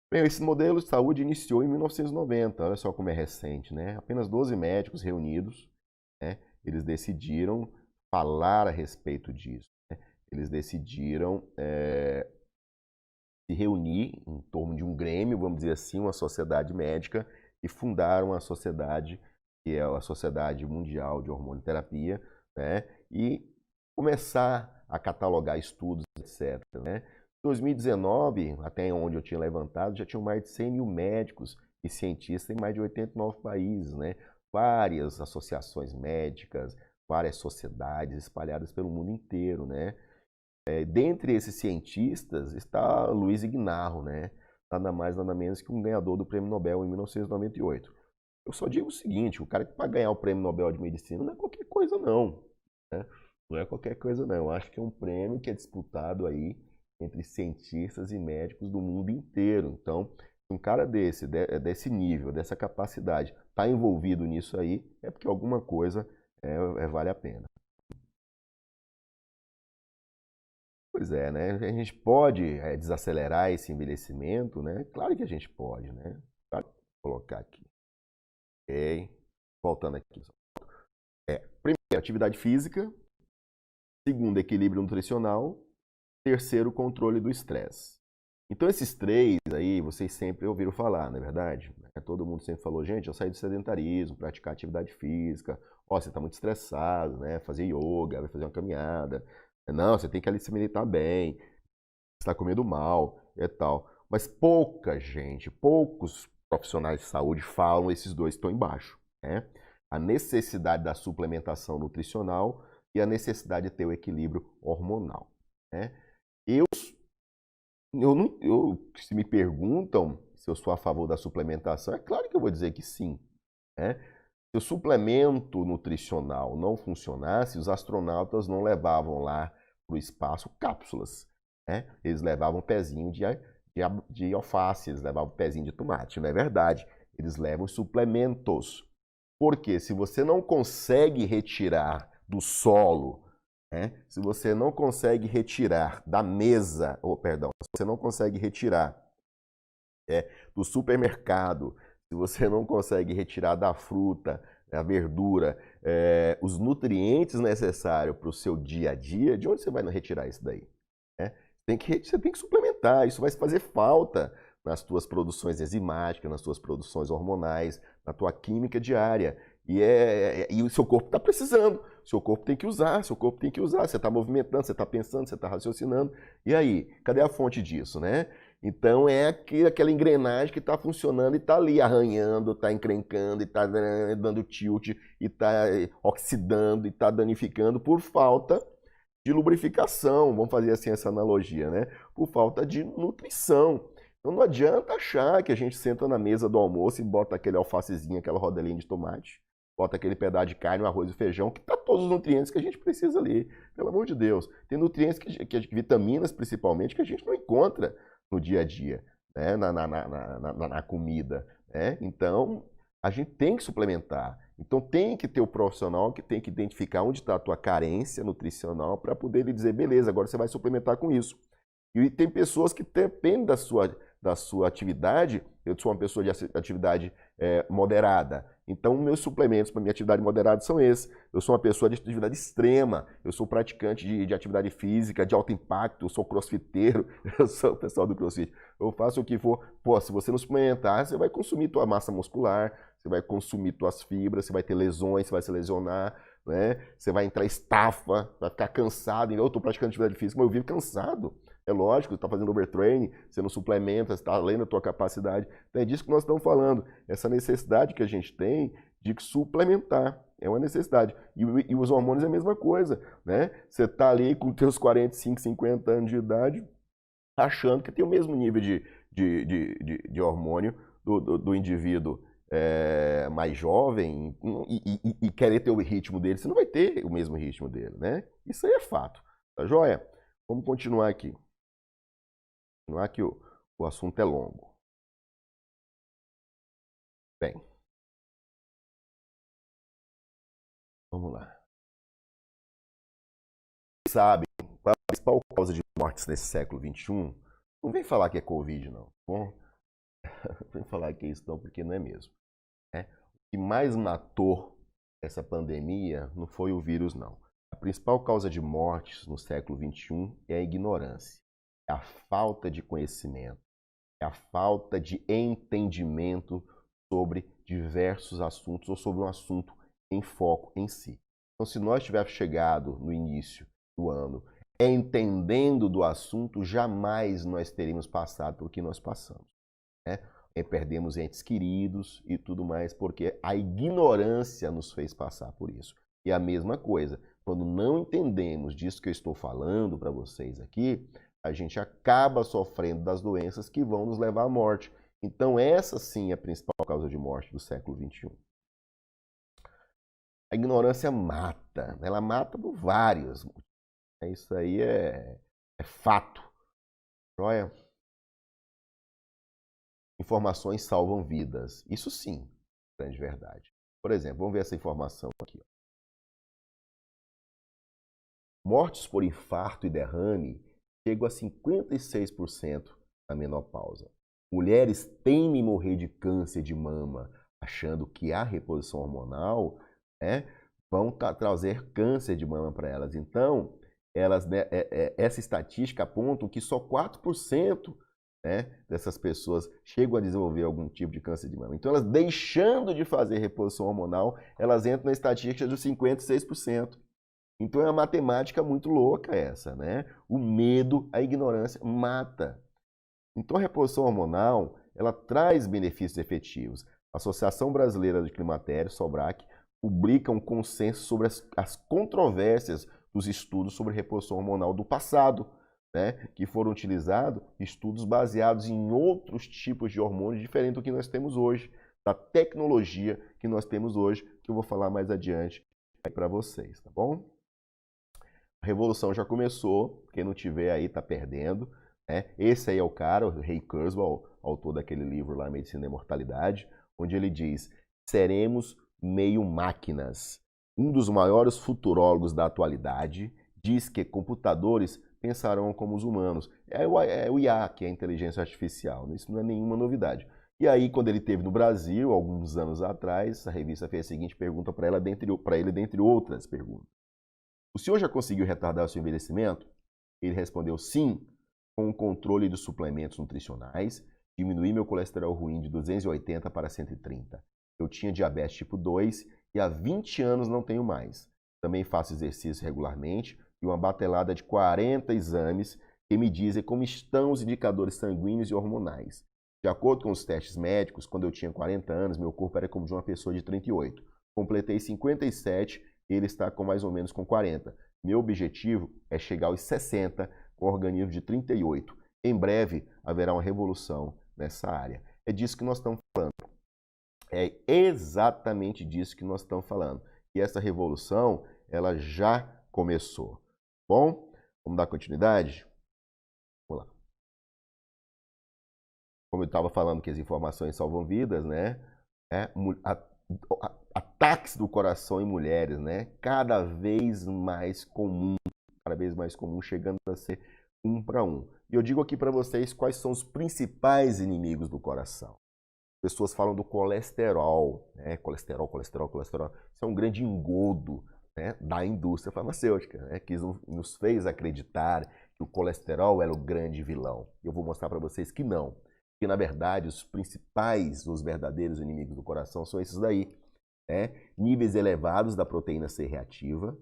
Bem, esse modelo de saúde iniciou em 1990, olha só como é recente, né? Apenas 12 médicos reunidos, né? Eles decidiram falar a respeito disso, né? Eles decidiram se reunir em torno de um grêmio, vamos dizer assim, uma sociedade médica, e fundaram a sociedade, que é a Sociedade Mundial de Hormonioterapia, né? E começar a catalogar estudos, etc. Né? Em 2019, até onde eu tinha levantado, já tinham mais de 100 mil médicos e cientistas em mais de 89 países, né? Várias associações médicas, várias sociedades espalhadas pelo mundo inteiro, né? Dentre esses cientistas está Luiz Ignarro, né? Nada mais, nada menos que um ganhador do Prêmio Nobel em 1998. Eu só digo o seguinte, o cara que vai ganhar o Prêmio Nobel de Medicina não é qualquer coisa não, né? Não é qualquer coisa não. Eu acho que é um prêmio que é disputado aí entre cientistas e médicos do mundo inteiro. Então, um cara desse nível, dessa capacidade, está envolvido nisso aí, é porque alguma coisa vale a pena. Pois é, né? A gente pode desacelerar esse envelhecimento, né? Claro que a gente pode, né? Claro, vou colocar aqui. Ok. Voltando aqui. Primeiro, atividade física. Segundo, equilíbrio nutricional. Terceiro, controle do estresse. Então, esses três aí, vocês sempre ouviram falar, não é verdade? Todo mundo sempre falou, gente, eu saí do sedentarismo, praticar atividade física. Ó, você está muito estressado, né? Fazer yoga, vai fazer uma caminhada. Não, você tem que ali se alimentar bem, você está comendo mal e tal. Mas pouca gente, poucos profissionais de saúde falam esses dois estão embaixo, né? A necessidade da suplementação nutricional e a necessidade de ter o equilíbrio hormonal, né? Se me perguntam se eu sou a favor da suplementação, é claro que eu vou dizer que sim, né? Se o suplemento nutricional não funcionasse, os astronautas não levavam lá para o espaço cápsulas, né? Eles levavam um pezinho de alface, eles levavam um pezinho de tomate, não é verdade? Eles levam suplementos. Porque se você não consegue retirar do solo, né? Se você não consegue retirar da mesa, ou perdão, se você não consegue retirar do supermercado, se você não consegue retirar da fruta, da verdura, os nutrientes necessários para o seu dia a dia, de onde você vai retirar isso daí? Né? Você tem que suplementar, isso vai fazer falta nas tuas produções enzimáticas, nas tuas produções hormonais, na tua química diária. E o seu corpo está precisando, seu corpo tem que usar, seu corpo tem que usar. Você está movimentando, você está pensando, você está raciocinando. E aí, cadê a fonte disso, né? Então é aquela engrenagem que está funcionando e está ali arranhando, está encrencando, e está dando tilt, e está oxidando, e está danificando por falta de lubrificação, vamos fazer assim essa analogia, né? Por falta de nutrição. Então não adianta achar que a gente senta na mesa do almoço e bota aquele alfacezinho, aquela rodelinha de tomate, bota aquele pedaço de carne, um arroz e feijão, que tá todos os nutrientes que a gente precisa ali. Pelo amor de Deus. Tem nutrientes, vitaminas principalmente, que a gente não encontra no dia a dia, né? na comida. Né? Então, a gente tem que suplementar. Então, tem que ter o profissional que tem que identificar onde está a tua carência nutricional para poder lhe dizer, beleza, agora você vai suplementar com isso. E tem pessoas que dependem da sua atividade. Eu sou uma pessoa de atividade moderada. Então, meus suplementos para minha atividade moderada são esses. Eu sou uma pessoa de atividade extrema. Eu sou praticante de atividade física, de alto impacto. Eu sou crossfiteiro. Eu sou o pessoal do crossfit. Eu faço o que for. Pô, se você não suplementar, você vai consumir tua massa muscular, você vai consumir tuas fibras, você vai ter lesões, você vai se lesionar, né? Você vai entrar estafa, vai ficar cansado. Eu estou praticando atividade física, mas eu vivo cansado. É lógico, você está fazendo overtraining, você não suplementa, você está além da tua capacidade. Então é disso que nós estamos falando. Essa necessidade que a gente tem de suplementar. É uma necessidade. E os hormônios é a mesma coisa, né? Você está ali com teus 45, 50 anos de idade, achando que tem o mesmo nível de hormônio do indivíduo mais jovem e querer ter o ritmo dele. Você não vai ter o mesmo ritmo dele, né? Isso aí é fato. Tá joia? Vamos continuar aqui. Não é que o assunto é longo. Bem, vamos lá. Sabe qual é a principal causa de mortes nesse século XXI? Não vem falar que é Covid, não. Bom, não vem falar que é isso, não, porque não é mesmo. O que mais matou essa pandemia não foi o vírus, não. A principal causa de mortes no século XXI é a ignorância, é a falta de conhecimento, é a falta de entendimento sobre diversos assuntos ou sobre um assunto em foco em si. Então, se nós tivéssemos chegado no início do ano entendendo do assunto, jamais nós teríamos passado pelo que nós passamos, né? Perdemos entes queridos e tudo mais, porque a ignorância nos fez passar por isso. E a mesma coisa, quando não entendemos disso que eu estou falando para vocês aqui, a gente acaba sofrendo das doenças que vão nos levar à morte. Então, essa sim é a principal causa de morte do século XXI. A ignorância mata, ela mata por vários motivos. Isso aí é fato. Joia? Informações salvam vidas. Isso sim, grande verdade. Por exemplo, vamos ver essa informação aqui. Mortes por infarto e derrame chegam a 56% na menopausa. Mulheres temem morrer de câncer de mama, achando que a reposição hormonal vão trazer câncer de mama para elas. Então, essa estatística aponta que só 4% dessas pessoas chegam a desenvolver algum tipo de câncer de mama. Então, elas deixando de fazer reposição hormonal, elas entram na estatística dos 56%. Então é uma matemática muito louca essa, né? O medo, a ignorância mata. Então a reposição hormonal, ela traz benefícios efetivos. A Associação Brasileira de Climatério, SOBRAC, publica um consenso sobre as controvérsias dos estudos sobre reposição hormonal do passado, né? Que foram utilizados estudos baseados em outros tipos de hormônios diferentes do que nós temos hoje, da tecnologia que nós temos hoje, que eu vou falar mais adiante para vocês, tá bom? A revolução já começou, quem não tiver aí está perdendo. Né? Esse aí é o cara, o Ray Kurzweil, autor daquele livro lá, Medicina e Mortalidade, onde ele diz, seremos meio máquinas. Um dos maiores futurólogos da atualidade diz que computadores pensarão como os humanos. É o IA, que é a inteligência artificial. Isso não é nenhuma novidade. E aí, quando ele esteve no Brasil, alguns anos atrás, a revista fez a seguinte pergunta para ele, dentre outras perguntas. O senhor já conseguiu retardar o seu envelhecimento? Ele respondeu sim, com o controle dos suplementos nutricionais, diminuí meu colesterol ruim de 280 para 130. Eu tinha diabetes tipo 2 e há 20 anos não tenho mais. Também faço exercício regularmente e uma batelada de 40 exames que me dizem como estão os indicadores sanguíneos e hormonais. De acordo com os testes médicos, quando eu tinha 40 anos, meu corpo era como de uma pessoa de 38. Completei 57, ele está com mais ou menos com 40. Meu objetivo é chegar aos 60 com organismo de 38. Em breve haverá uma revolução nessa área. É disso que nós estamos falando. É exatamente disso que nós estamos falando. E essa revolução, ela já começou. Bom, vamos dar continuidade? Vamos lá. Como eu estava falando que as informações salvam vidas, né? Ataques do coração em mulheres, né? Cada vez mais comum, chegando a ser 1 para 1. E eu digo aqui para vocês quais são os principais inimigos do coração. Pessoas falam do colesterol, né? Colesterol. Isso é um grande engodo, né, da indústria farmacêutica, né? Que nos fez acreditar que o colesterol era o grande vilão. Eu vou mostrar para vocês que não. Que, na verdade, os verdadeiros inimigos do coração são esses daí. Níveis elevados da proteína C reativa,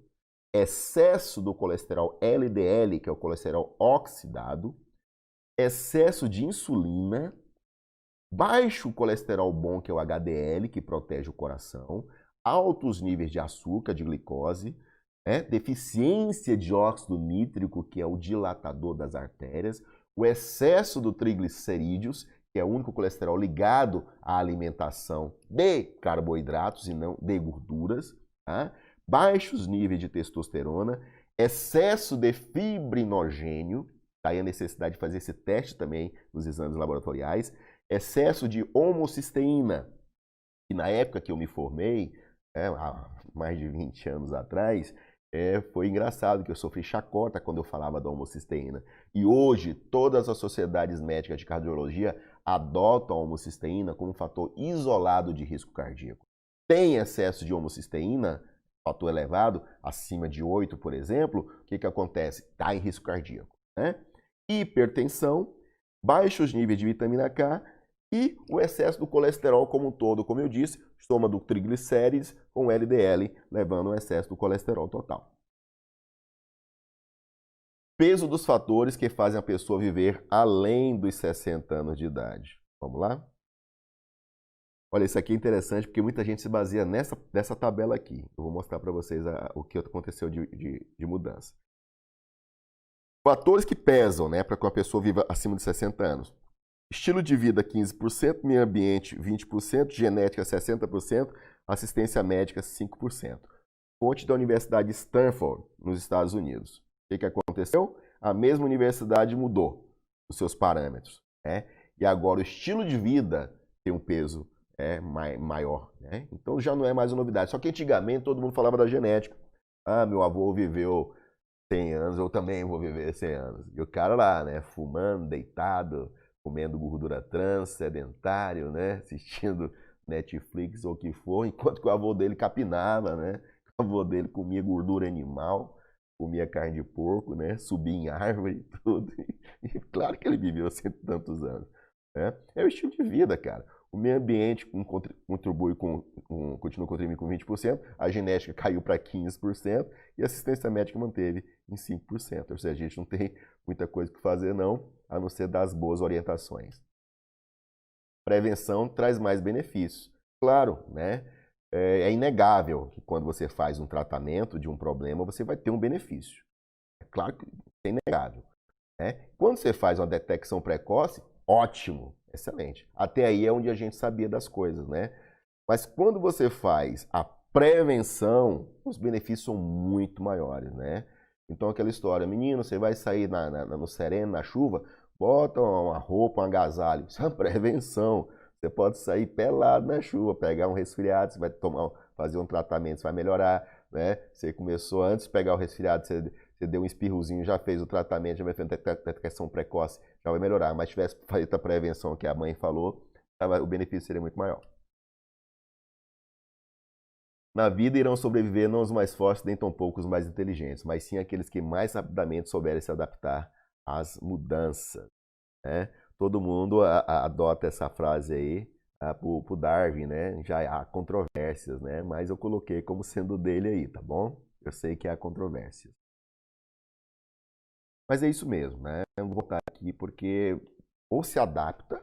excesso do colesterol LDL, que é o colesterol oxidado, excesso de insulina, baixo colesterol bom, que é o HDL, que protege o coração, altos níveis de açúcar, de glicose, deficiência de óxido nítrico, que é o dilatador das artérias, o excesso do triglicerídeos, que é o único colesterol ligado à alimentação de carboidratos e não de gorduras, tá? Baixos níveis de testosterona, excesso de fibrinogênio, daí a necessidade de fazer esse teste também nos exames laboratoriais, excesso de homocisteína, que na época que eu me formei, há mais de 20 anos atrás, foi engraçado que eu sofri chacota quando eu falava da homocisteína. E hoje, todas as sociedades médicas de cardiologia adotam a homocisteína como um fator isolado de risco cardíaco. Tem excesso de homocisteína, fator elevado, acima de 8, por exemplo, o que acontece? Está em risco cardíaco. Hipertensão, baixos níveis de vitamina K e o excesso do colesterol como um todo, como eu disse, soma do triglicérides com LDL, levando ao excesso do colesterol total. Peso dos fatores que fazem a pessoa viver além dos 60 anos de idade. Vamos lá? Olha, isso aqui é interessante porque muita gente se baseia nessa tabela aqui. Eu vou mostrar para vocês o que aconteceu de mudança. Fatores que pesam, para que uma pessoa viva acima de 60 anos. Estilo de vida 15%, meio ambiente 20%, genética 60%, assistência médica 5%. Fonte da Universidade de Stanford, nos Estados Unidos. O que aconteceu? A mesma universidade mudou os seus parâmetros, né? E agora o estilo de vida tem um peso maior, né? Então já não é mais uma novidade. Só que antigamente todo mundo falava da genética. Ah, meu avô viveu 100 anos, eu também vou viver 100 anos. E o cara lá, né, fumando, deitado, comendo gordura trans, sedentário, né, assistindo Netflix ou o que for, enquanto que o avô dele capinava, né? O avô dele comia gordura animal, comia carne de porco, né? Subia em árvore e tudo. E claro que ele viveu cento e tantos anos, né? É o estilo de vida, cara. O meio ambiente contribui continua contribuindo com 20%, a genética caiu para 15% e a assistência médica manteve em 5%. Ou seja, a gente não tem muita coisa que fazer não, a não ser dar as boas orientações. Prevenção traz mais benefícios. Claro, né? É inegável que quando você faz um tratamento de um problema, você vai ter um benefício. É claro que é inegável, né? Quando você faz uma detecção precoce, ótimo, excelente. Até aí é onde a gente sabia das coisas, né? Mas quando você faz a prevenção, os benefícios são muito maiores, né? Então aquela história, menino, você vai sair no sereno, na chuva, bota uma roupa, um agasalho. Isso é uma prevenção. Você pode sair pelado na chuva, pegar um resfriado, você vai fazer um tratamento, você vai melhorar, né? Você começou antes de pegar o resfriado, você deu um espirrozinho, já fez o tratamento, já vai fazer detecção precoce, já vai melhorar. Mas tivesse feito a prevenção que a mãe falou, o benefício seria muito maior. Na vida irão sobreviver não os mais fortes, nem tampouco os mais inteligentes, mas sim aqueles que mais rapidamente souberem se adaptar às mudanças, né? Todo mundo adota essa frase aí por Darwin, né? Já há controvérsias, né? Mas eu coloquei como sendo dele aí, tá bom? Eu sei que há controvérsias. Mas é isso mesmo, né? Eu vou voltar aqui porque ou se adapta,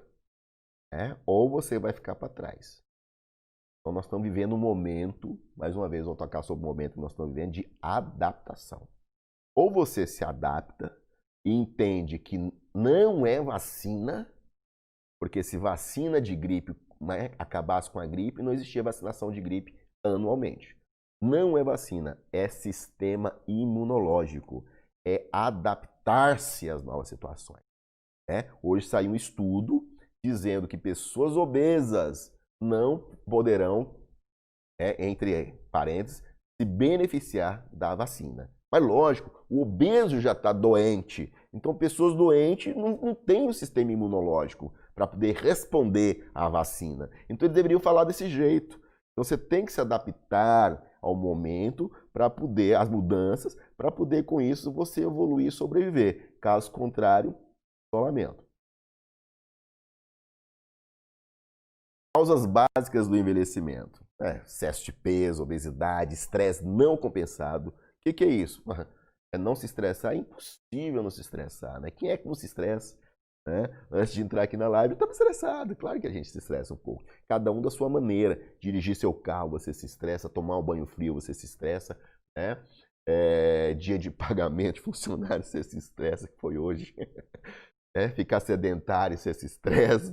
né? Ou você vai ficar para trás. Então nós estamos vivendo um momento, mais uma vez, vou tocar sobre o momento que nós estamos vivendo de adaptação. Ou você se adapta e entende que não é vacina, porque se vacina de gripe, né, acabasse com a gripe, não existia vacinação de gripe anualmente. Não é vacina, é sistema imunológico, é adaptar-se às novas situações, né? Hoje saiu um estudo dizendo que pessoas obesas não poderão, entre parênteses, se beneficiar da vacina. Mas lógico, o obeso já está doente. Então, pessoas doentes não têm o sistema imunológico para poder responder à vacina. Então, eles deveriam falar desse jeito. Então, você tem que se adaptar ao momento para poder, às mudanças, para poder, com isso, você evoluir e sobreviver. Caso contrário, isolamento. Causas básicas do envelhecimento. Excesso de peso, obesidade, estresse não compensado. O que é isso? É não se estressar? É impossível não se estressar, né? Quem é que não se estressa? Né? Antes de entrar aqui na live, eu estava estressado. Claro que a gente se estressa um pouco. Cada um da sua maneira. Dirigir seu carro, você se estressa. Tomar um banho frio, você se estressa. Né? Dia de pagamento de funcionário, você se estressa, que foi hoje. Ficar sedentário, você se estressa.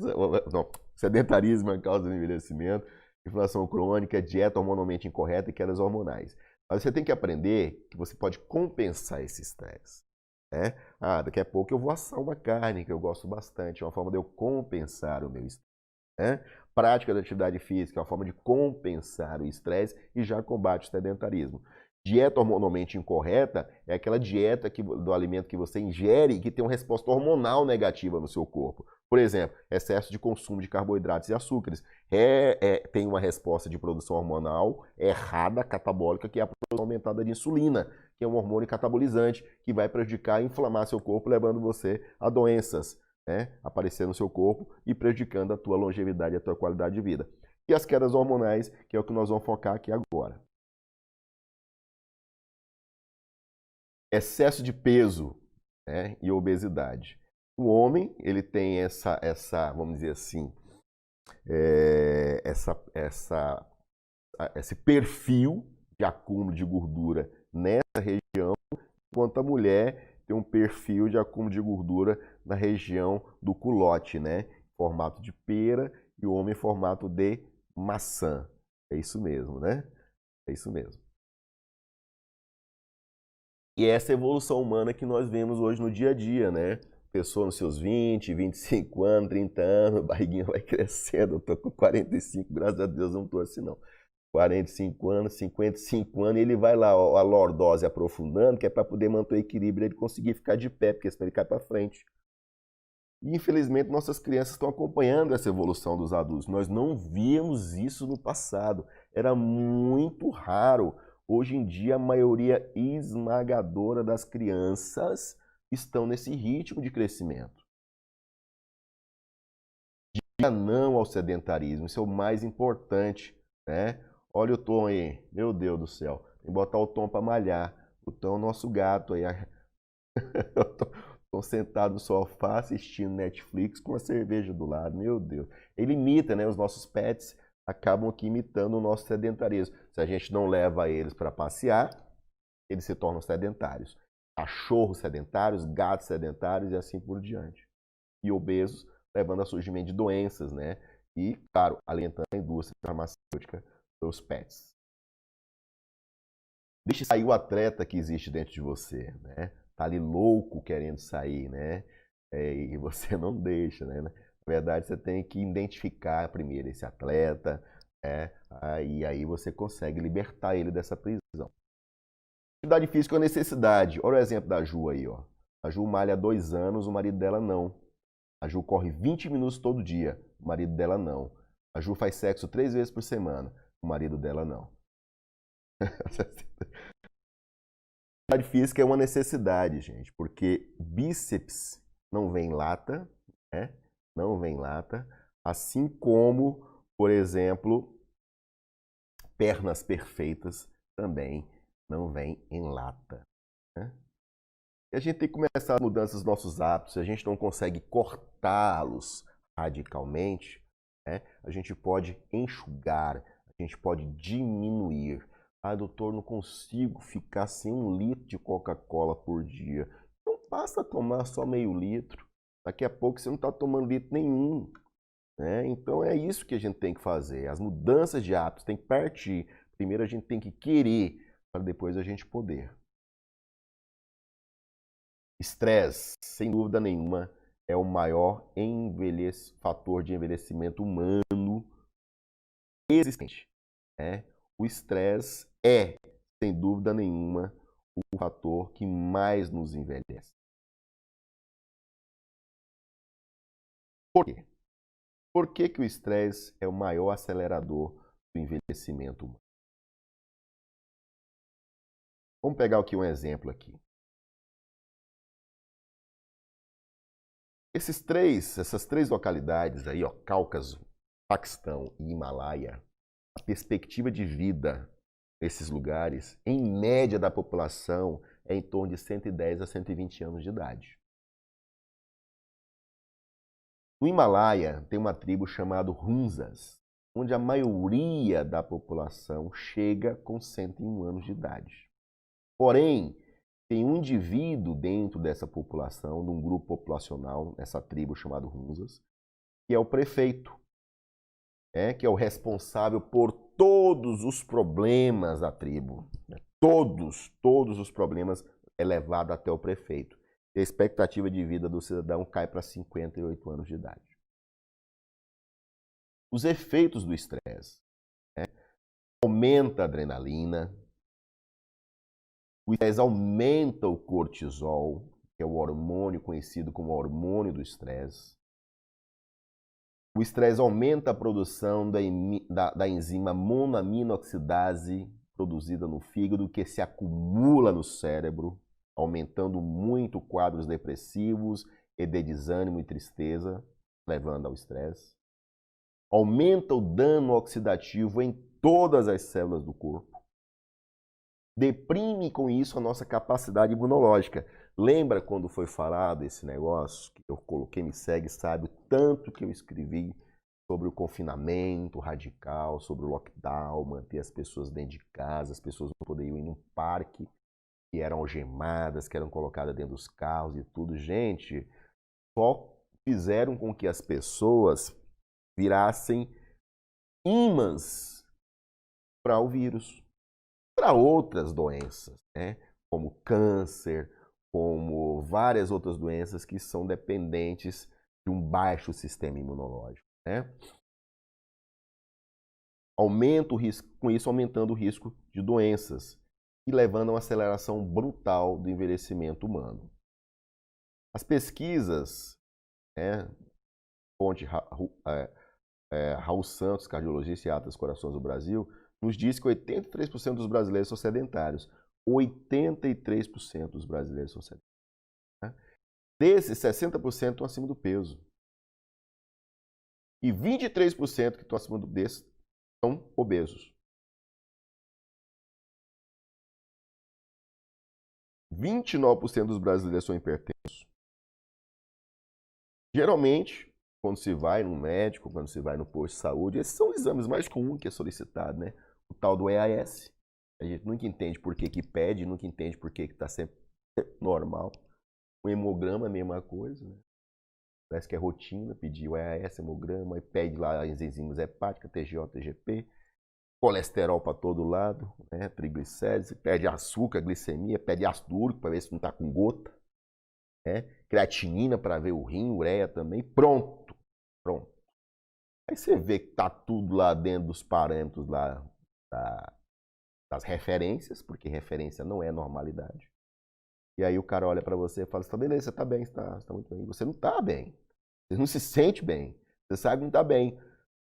Não, sedentarismo é causa do envelhecimento. Inflamação crônica, dieta hormonalmente incorreta e quedas hormonais. Mas você tem que aprender que você pode compensar esse estresse. Né? Daqui a pouco eu vou assar uma carne que eu gosto bastante, é uma forma de eu compensar o meu estresse. Né? Prática da atividade física é uma forma de compensar o estresse e já combate o sedentarismo. Dieta hormonalmente incorreta é aquela dieta do alimento que você ingere e que tem uma resposta hormonal negativa no seu corpo. Por exemplo, excesso de consumo de carboidratos e açúcares. Tem uma resposta de produção hormonal errada, catabólica, que é a produção aumentada de insulina, que é um hormônio catabolizante que vai prejudicar e inflamar seu corpo, levando você a doenças, né, aparecer no seu corpo e prejudicando a tua longevidade e a tua qualidade de vida. E as quedas hormonais, que é o que nós vamos focar aqui agora. Excesso de peso, né, e obesidade. O homem, ele tem vamos dizer assim, esse perfil de acúmulo de gordura nessa região, enquanto a mulher tem um perfil de acúmulo de gordura na região do culote, né? Formato de pera e o homem em formato de maçã. É isso mesmo, né? É isso mesmo. E essa evolução humana que nós vemos hoje no dia a dia, né? Pessoa nos seus 20, 25 anos, 30 anos, a barriguinha vai crescendo. Eu tô com 45, graças a Deus não tô assim não. 45 anos, 55 anos, e ele vai lá, ó, a lordose aprofundando, que é para poder manter o equilíbrio, ele conseguir ficar de pé, porque senão ele cai para frente. E infelizmente nossas crianças estão acompanhando essa evolução dos adultos. Nós não víamos isso no passado. Era muito raro. Hoje em dia a maioria esmagadora das crianças estão nesse ritmo de crescimento. Diga não ao sedentarismo, isso é o mais importante, né? Olha o Tom aí, meu Deus do céu. Tem que botar o Tom para malhar. O Tom é o nosso gato aí. Estou sentado no sofá assistindo Netflix com a cerveja do lado. Meu Deus. Ele imita, né? Os nossos pets acabam aqui imitando o nosso sedentarismo. Se a gente não leva eles para passear, eles se tornam sedentários. Cachorros sedentários, gatos sedentários e assim por diante. E obesos, levando a surgimento de doenças, né? E, claro, alentando a indústria farmacêutica dos pets. Deixe sair o atleta que existe dentro de você, né? Tá ali louco querendo sair, né? E você não deixa, né? Na verdade, você tem que identificar primeiro esse atleta, e aí você consegue libertar ele dessa prisão. Atividade física é uma necessidade. Olha o exemplo da Ju aí, ó. A Ju malha há 2 anos, o marido dela não. A Ju corre 20 minutos todo dia, o marido dela não. A Ju faz sexo 3 vezes por semana, o marido dela não. Atividade física é uma necessidade, gente, porque bíceps não vem em lata, né? Não vem em lata, assim como, por exemplo, pernas perfeitas também não vem em lata, né? E a gente tem que começar as mudanças dos nossos hábitos. Se a gente não consegue cortá-los radicalmente, né? A gente pode enxugar, a gente pode diminuir. Ah, doutor, não consigo ficar sem 1 litro de Coca-Cola por dia. Então passa a tomar só meio litro. Daqui a pouco você não está tomando litro nenhum, né? Então é isso que a gente tem que fazer. As mudanças de hábitos tem que partir. Primeiro a gente tem que querer, para depois a gente poder. Estresse, sem dúvida nenhuma, é o maior fator de envelhecimento humano existente, né? O estresse é, sem dúvida nenhuma, o fator que mais nos envelhece. Por quê? Por que que o estresse é o maior acelerador do envelhecimento humano? Vamos pegar aqui um exemplo aqui. Essas três localidades aí, ó, Cáucaso, Paquistão e Himalaia, a perspectiva de vida nesses lugares, em média da população, é em torno de 110 a 120 anos de idade. No Himalaia tem uma tribo chamada Hunzas, onde a maioria da população chega com 101 anos de idade. Porém, tem um indivíduo dentro dessa população, de um grupo populacional, essa tribo chamada Hunzas, que é o prefeito, que é o responsável por todos os problemas da tribo. Todos os problemas é levado até o prefeito. E a expectativa de vida do cidadão cai para 58 anos de idade. Os efeitos do estresse, aumenta a adrenalina, o estresse aumenta o cortisol, que é o hormônio conhecido como hormônio do estresse. O estresse aumenta a produção da enzima monoaminoxidase produzida no fígado, que se acumula no cérebro, aumentando muito quadros depressivos e de desânimo e tristeza, levando ao estresse. Aumenta o dano oxidativo em todas as células do corpo. Deprime com isso a nossa capacidade imunológica. Lembra quando foi falado esse negócio que eu coloquei, me segue, sabe o tanto que eu escrevi sobre o confinamento radical, sobre o lockdown, manter as pessoas dentro de casa, as pessoas não poderiam ir num parque. que eram algemadas, que eram colocadas dentro dos carros e tudo. Gente, só fizeram com que as pessoas virassem ímãs para o vírus, para outras doenças, né? Como câncer, como várias outras doenças que são dependentes de um baixo sistema imunológico, né? Aumenta o risco, com isso aumentando o risco de doenças e levando a uma aceleração brutal do envelhecimento humano. As pesquisas, né, fonte Raul Santos, cardiologista e Atlas Corações do Brasil, nos diz que 83% dos brasileiros são sedentários. 83% dos brasileiros são sedentários. Né? Desses, 60% estão acima do peso. E 23% que estão acima desse são obesos. 29% dos brasileiros são hipertensos. Geralmente, quando se vai no médico, quando se vai no posto de saúde, esses são os exames mais comuns que é solicitado, né? O tal do EAS. A gente nunca entende por que pede, nunca entende por que está sempre normal. O hemograma é a mesma coisa, né? Parece que é rotina, pedir o EAS, hemograma, e pede lá as enzimas hepáticas, TGO, TGP, colesterol para todo lado, né? Triglicérides, pede açúcar, glicemia, pede ácido úrico para ver se não está com gota, né? Creatinina para ver o rim, ureia também, pronto. Aí você vê que tá tudo lá dentro dos parâmetros lá das referências, porque referência não é normalidade. E aí o cara olha para você e fala, você tá beleza, você tá bem, você tá muito bem. Você não tá bem. Você não se sente bem. Você sabe que não tá bem.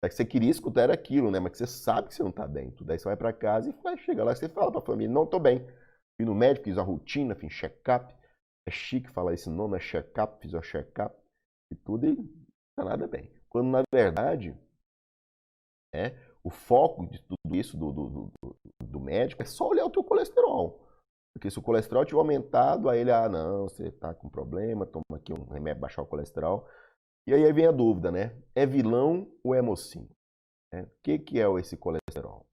É que você queria escutar era aquilo, né? Mas que você sabe que você não tá bem. Tudo aí você vai para casa e vai chegar lá e você fala para a família, não tô bem. Fui no médico, fiz uma rotina, fiz check-up. É chique falar esse nome, é check-up, fiz um check-up e tudo e não tá nada bem. Quando na verdade, o foco de tudo isso do médico é só olhar o teu colesterol. Porque se o colesterol tiver aumentado, aí ele, não, você está com problema, toma aqui um remédio para baixar o colesterol. E aí vem a dúvida, né? É vilão ou é mocinho? O que é esse colesterol?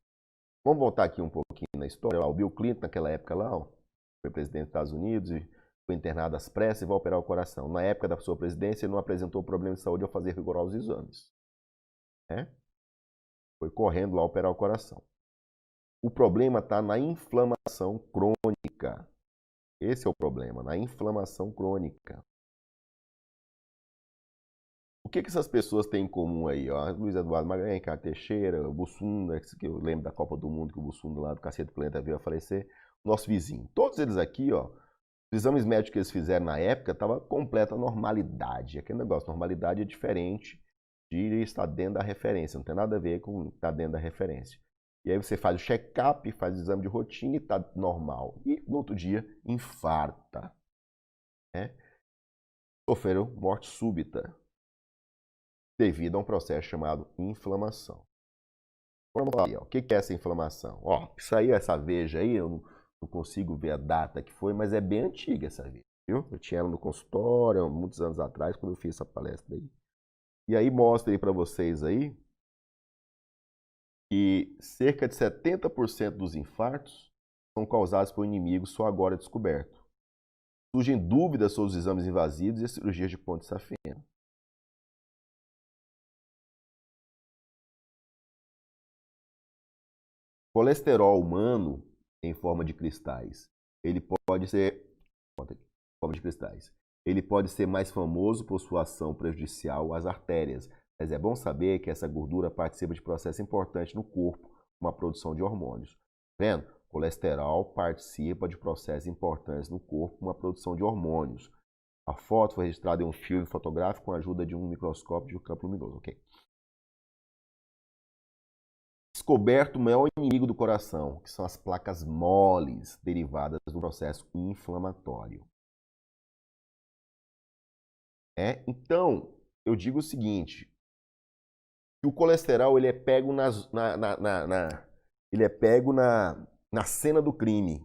Vamos voltar aqui um pouquinho na história. O Bill Clinton, naquela época lá, foi presidente dos Estados Unidos e foi internado às pressas e vai operar o coração. Na época da sua presidência, ele não apresentou problema de saúde ao fazer rigorosos exames. Foi correndo lá operar o coração. O problema está na inflamação crônica. Esse é o problema, na inflamação crônica. O que essas pessoas têm em comum aí? Ó? Luiz Eduardo Magalhães, Ricardo Teixeira, o Bussunda, que eu lembro da Copa do Mundo, que o Bussunda lá do Cacete do Planeta veio a falecer, nosso vizinho. Todos eles aqui, ó, os exames médicos que eles fizeram na época estavam completa normalidade. Aquele negócio, normalidade é diferente de estar dentro da referência, não tem nada a ver com estar dentro da referência. E aí você faz o check-up, faz o exame de rotina e está normal. E no outro dia, infarta. Sofreram morte súbita devido a um processo chamado inflamação. Vamos lá, ó. O que é essa inflamação? Ó, isso aí, essa veja aí, eu não consigo ver a data que foi, mas é bem antiga essa veja, viu? Eu tinha ela no consultório, muitos anos atrás, quando eu fiz essa palestra aí. E aí mostra aí para vocês aí que cerca de 70% dos infartos são causados por inimigos só agora descoberto. Surgem dúvidas sobre os exames invasivos e as cirurgias de ponte safena. Colesterol humano em forma de cristais, ele pode ser forma de cristais. Ele pode ser mais famoso por sua ação prejudicial às artérias, mas é bom saber que essa gordura participa de processo importante no corpo, como a produção de hormônios. Vendo? Colesterol participa de processos importantes no corpo, como a produção de hormônios. A foto foi registrada em um filme fotográfico com a ajuda de um microscópio de campo luminoso. Okay? Descoberto o maior inimigo do coração, que são as placas moles derivadas do processo inflamatório. Então, eu digo o seguinte, que o colesterol ele é pego, ele é pego na cena do crime,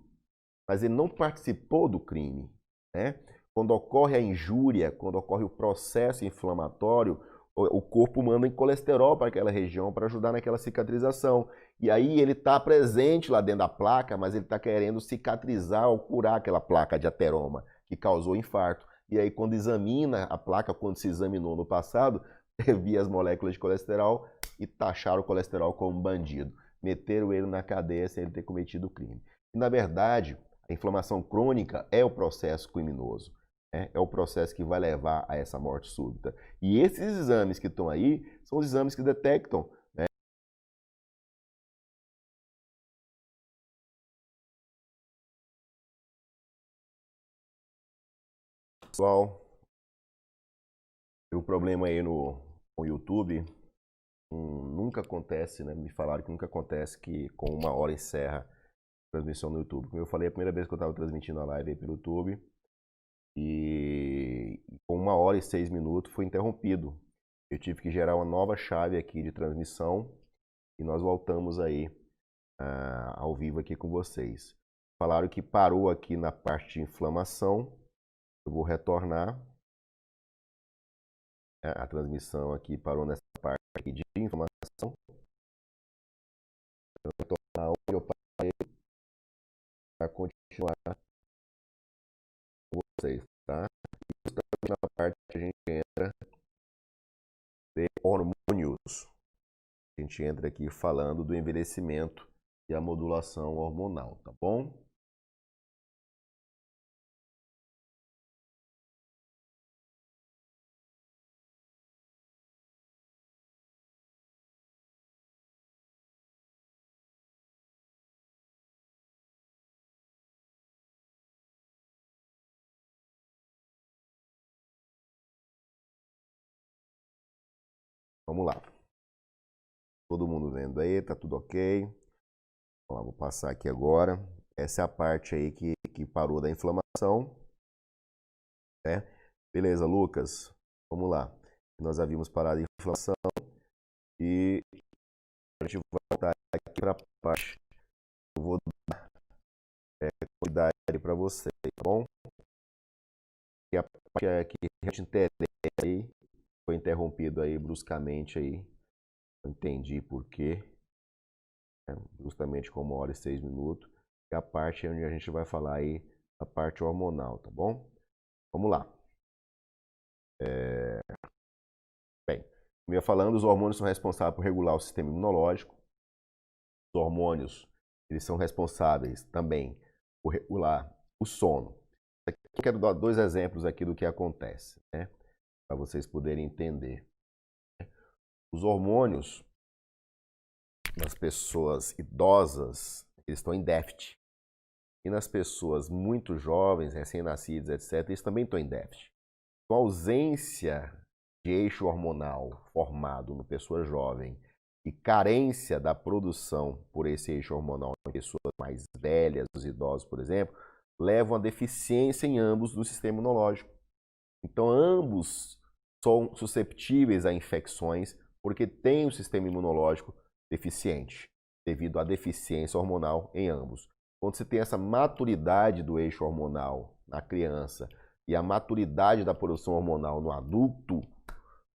mas ele não participou do crime. Quando ocorre a injúria, quando ocorre o processo inflamatório, o corpo manda em colesterol para aquela região para ajudar naquela cicatrização. E aí ele está presente lá dentro da placa, mas ele está querendo cicatrizar ou curar aquela placa de ateroma que causou infarto. E aí quando examina a placa, quando se examinou no passado, via as moléculas de colesterol e taxaram o colesterol como bandido. Meteram ele na cadeia sem ele ter cometido o crime. E, na verdade, a inflamação crônica é o processo criminoso. É o processo que vai levar a essa morte súbita. E esses exames que estão aí são os exames que detectam, né? Pessoal, tem um problema aí no YouTube. Nunca acontece, né? Me falaram que nunca acontece que com 1 hora encerra a transmissão no YouTube. Como eu falei, a primeira vez que eu estava transmitindo a live aí pelo YouTube, e com 1 hora e 6 minutos foi interrompido. Eu tive que gerar uma nova chave aqui de transmissão e nós voltamos aí ao vivo aqui com vocês. Falaram que parou aqui na parte de inflamação. Eu vou retornar. A transmissão aqui parou nessa parte aqui de inflamação. Eu vou retornar onde eu parei para continuar com vocês, tá? Justamente na parte que a gente entra de hormônios. A gente entra aqui falando do envelhecimento e a modulação hormonal, tá bom? Vamos lá. Todo mundo vendo aí, tá tudo ok? Vou passar aqui agora. Essa é a parte aí que parou da inflamação, né? Beleza, Lucas, vamos lá. Nós havíamos parado a inflamação e a gente vai voltar aqui para a parte que eu vou dar cuidado para você, tá bom? E a parte que a gente interessa aí foi interrompido aí bruscamente aí. Não entendi por quê. Justamente com 1 hora e 6 minutos. E a parte onde a gente vai falar aí a parte hormonal, tá bom? Vamos lá. Bem, como eu ia falando, os hormônios são responsáveis por regular o sistema imunológico. Os hormônios, eles são responsáveis também por regular o sono. Eu quero dar 2 exemplos aqui do que acontece, né? Para vocês poderem entender. Os hormônios nas pessoas idosas, eles estão em déficit. E nas pessoas muito jovens, recém-nascidas, etc., eles também estão em déficit. Então, a ausência de eixo hormonal formado no pessoa jovem e carência da produção por esse eixo hormonal em pessoas mais velhas, os idosos, por exemplo, levam a deficiência em ambos do sistema imunológico. Então, ambos são susceptíveis a infecções porque têm o sistema imunológico deficiente, devido à deficiência hormonal em ambos. Quando você tem essa maturidade do eixo hormonal na criança e a maturidade da produção hormonal no adulto,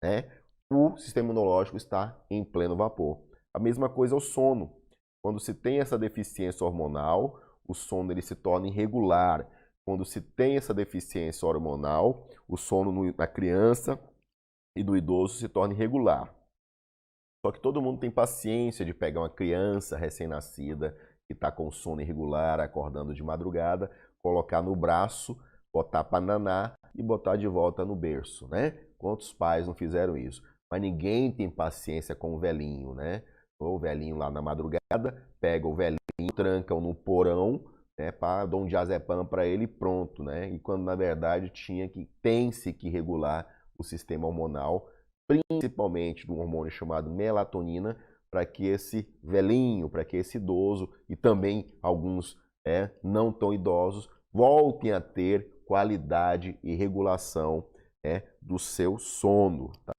né, o sistema imunológico está em pleno vapor. A mesma coisa é o sono. Quando se tem essa deficiência hormonal, o sono ele se torna irregular. Quando se tem essa deficiência hormonal, o sono na criança e do idoso se torna irregular. Só que todo mundo tem paciência de pegar uma criança recém-nascida que está com sono irregular, acordando de madrugada, colocar no braço, botar para nanar e botar de volta no berço, né? Quantos pais não fizeram isso? Mas ninguém tem paciência com o velhinho, né? Ou o velhinho lá na madrugada, pega o velhinho, tranca-o no porão, né, para dar um diazepam para ele e pronto, né? E quando na verdade tem-se que regular o sistema hormonal, principalmente do hormônio chamado melatonina, para que esse velhinho, para que esse idoso e também alguns não tão idosos voltem a ter qualidade e regulação do seu sono. Tá?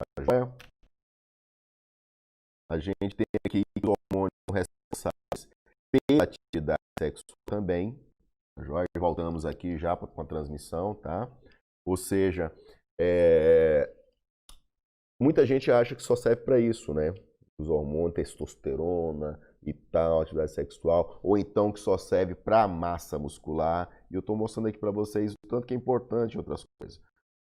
A gente tem aqui os hormônios responsáveis pela atividade sexual também. Já voltamos aqui já com a transmissão, tá? Ou seja, Muita gente acha que só serve para isso, né? Os hormônios, testosterona e tal, atividade sexual, ou então que só serve para massa muscular. E eu estou mostrando aqui para vocês o tanto que é importante em outras coisas.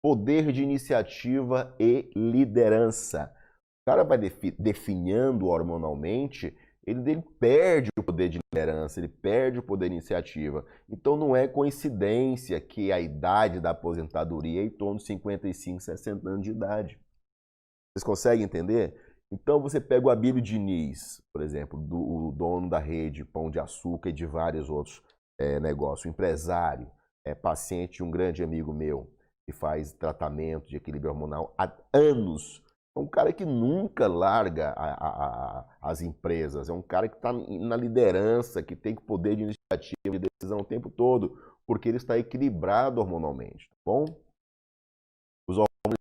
Poder de iniciativa e liderança. O cara vai definhando hormonalmente, ele perde o poder de liderança, ele perde o poder de iniciativa. Então não é coincidência que a idade da aposentadoria é em torno de 55, 60 anos de idade. Vocês conseguem entender? Então você pega o Abílio Diniz, por exemplo, o dono da rede Pão de Açúcar e de vários outros negócios, o empresário, paciente de um grande amigo meu, que faz tratamento de equilíbrio hormonal há anos. É um cara que nunca larga as empresas, é um cara que está na liderança, que tem poder de iniciativa e decisão o tempo todo, porque ele está equilibrado hormonalmente, tá bom? Os hormônios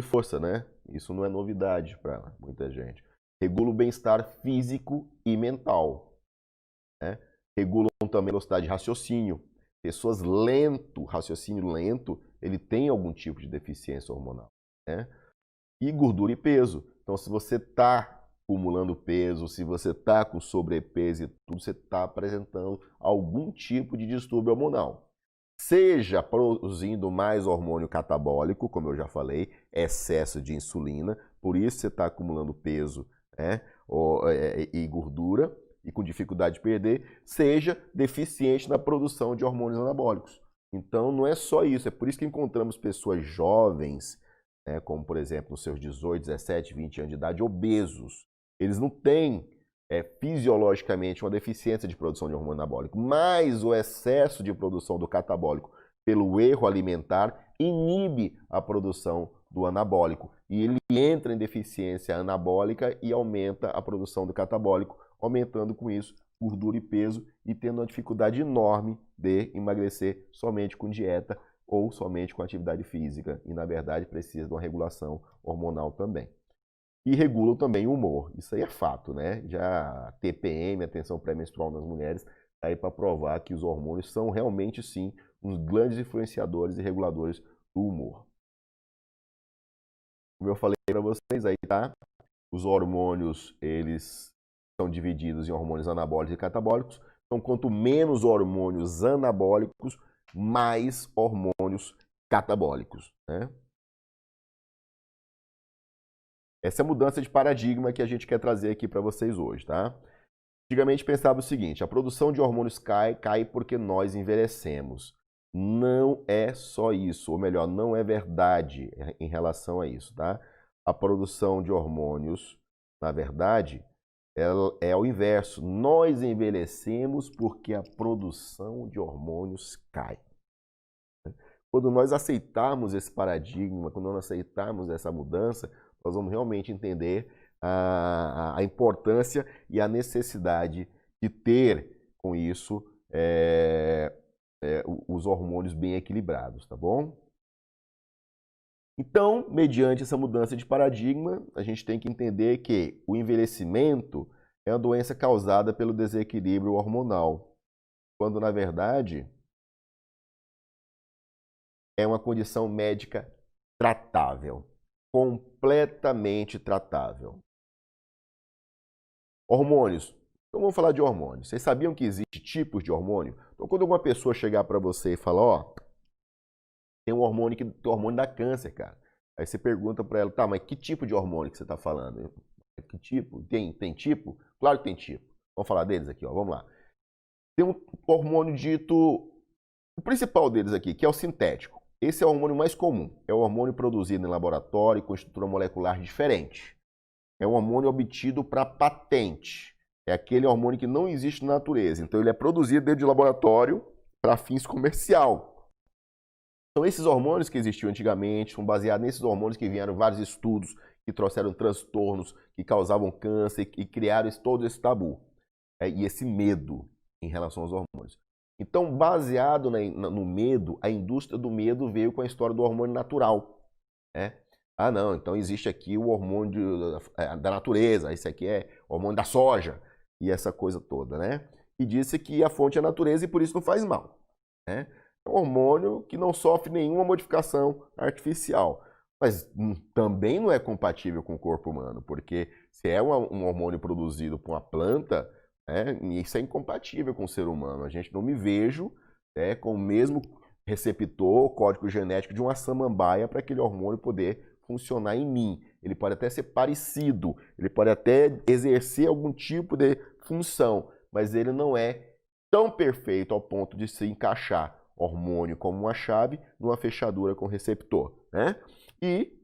de força, né? Isso não é novidade para muita gente. Regula o bem-estar físico e mental, né? Regulam também a velocidade de raciocínio. Pessoas raciocínio lento, ele tem algum tipo de deficiência hormonal, né? E gordura e peso. Então, se você está acumulando peso, se você está com sobrepeso e tudo, você está apresentando algum tipo de distúrbio hormonal. Seja produzindo mais hormônio catabólico, como eu já falei, excesso de insulina, por isso você está acumulando peso, né, e gordura, e com dificuldade de perder, seja deficiente na produção de hormônios anabólicos. Então não é só isso, é por isso que encontramos pessoas jovens, né, como por exemplo nos seus 18, 17, 20 anos de idade, obesos. Eles não têm fisiologicamente uma deficiência de produção de hormônio anabólico, mas o excesso de produção do catabólico pelo erro alimentar inibe a produção do anabólico e ele entra em deficiência anabólica e aumenta a produção do catabólico, aumentando com isso gordura e peso e tendo uma dificuldade enorme de emagrecer somente com dieta ou somente com atividade física e na verdade precisa de uma regulação hormonal também. E regulam também o humor. Isso aí é fato, né? Já a TPM, a tensão pré-menstrual nas mulheres, está aí para provar que os hormônios são realmente, sim, uns grandes influenciadores e reguladores do humor. Como eu falei para vocês, aí tá? Os hormônios, eles são divididos em hormônios anabólicos e catabólicos. Então, quanto menos hormônios anabólicos, mais hormônios catabólicos, né? Essa é a mudança de paradigma que a gente quer trazer aqui para vocês hoje, tá? Antigamente pensava o seguinte, a produção de hormônios cai porque nós envelhecemos. Não é só isso, ou melhor, não é verdade em relação a isso, tá? A produção de hormônios, na verdade, é o inverso. Nós envelhecemos porque a produção de hormônios cai. Quando nós aceitarmos esse paradigma, quando nós aceitarmos essa mudança, nós vamos realmente entender a importância e a necessidade de ter com isso os hormônios bem equilibrados, tá bom? Então, mediante essa mudança de paradigma, a gente tem que entender que o envelhecimento é uma doença causada pelo desequilíbrio hormonal, quando na verdade é uma condição médica tratável, completamente tratável. Hormônios. Então vamos falar de hormônios. Vocês sabiam que existem tipos de hormônio? Então quando uma pessoa chegar para você e falar, ó, tem um hormônio que tem o hormônio da câncer, cara. Aí você pergunta para ela, tá, mas que tipo de hormônio que você está falando? Que tipo? Tem tipo? Claro que tem tipo. Vamos falar deles aqui, ó. Vamos lá. Tem um hormônio dito, o principal deles aqui, que é o sintético. Esse é o hormônio mais comum. É o hormônio produzido em laboratório com estrutura molecular diferente. É um hormônio obtido para patente. É aquele hormônio que não existe na natureza. Então ele é produzido dentro de laboratório para fins comercial. São esses hormônios que existiam antigamente, são baseados nesses hormônios que vieram vários estudos, que trouxeram transtornos, que causavam câncer e criaram todo esse tabu e esse medo em relação aos hormônios. Então, baseado no medo, a indústria do medo veio com a história do hormônio natural. Né? Ah, não, então existe aqui o hormônio da natureza, esse aqui é o hormônio da soja e essa coisa toda, né? E disse que a fonte é a natureza e por isso não faz mal. Né? É um hormônio que não sofre nenhuma modificação artificial. mas também não é compatível com o corpo humano, porque se é um hormônio produzido por uma planta, isso é incompatível com o ser humano. A gente não me vejo com o mesmo receptor, código genético de uma samambaia para aquele hormônio poder funcionar em mim. Ele pode até ser parecido, ele pode até exercer algum tipo de função, mas ele não é tão perfeito ao ponto de se encaixar hormônio como uma chave numa fechadura com receptor, né? E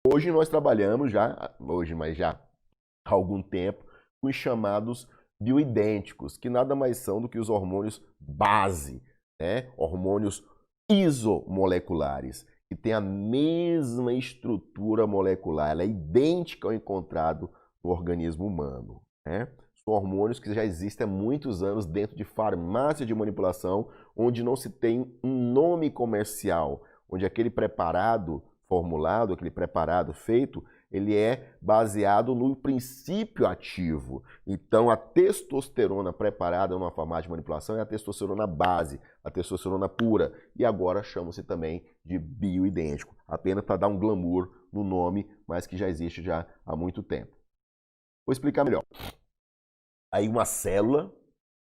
hoje nós trabalhamos mas já há algum tempo, com os chamados bioidênticos, que nada mais são do que os hormônios base, né? Hormônios isomoleculares, que têm a mesma estrutura molecular, ela é idêntica ao encontrado no organismo humano, né? São hormônios que já existem há muitos anos dentro de farmácia de manipulação, onde não se tem um nome comercial, onde aquele preparado formulado, aquele preparado feito, ele é baseado no princípio ativo. Então, a testosterona preparada numa farmácia de manipulação é a testosterona base, a testosterona pura. E agora chama-se também de bioidêntico, apenas para dar um glamour no nome, mas que já existe já há muito tempo. Vou explicar melhor. Aí uma célula,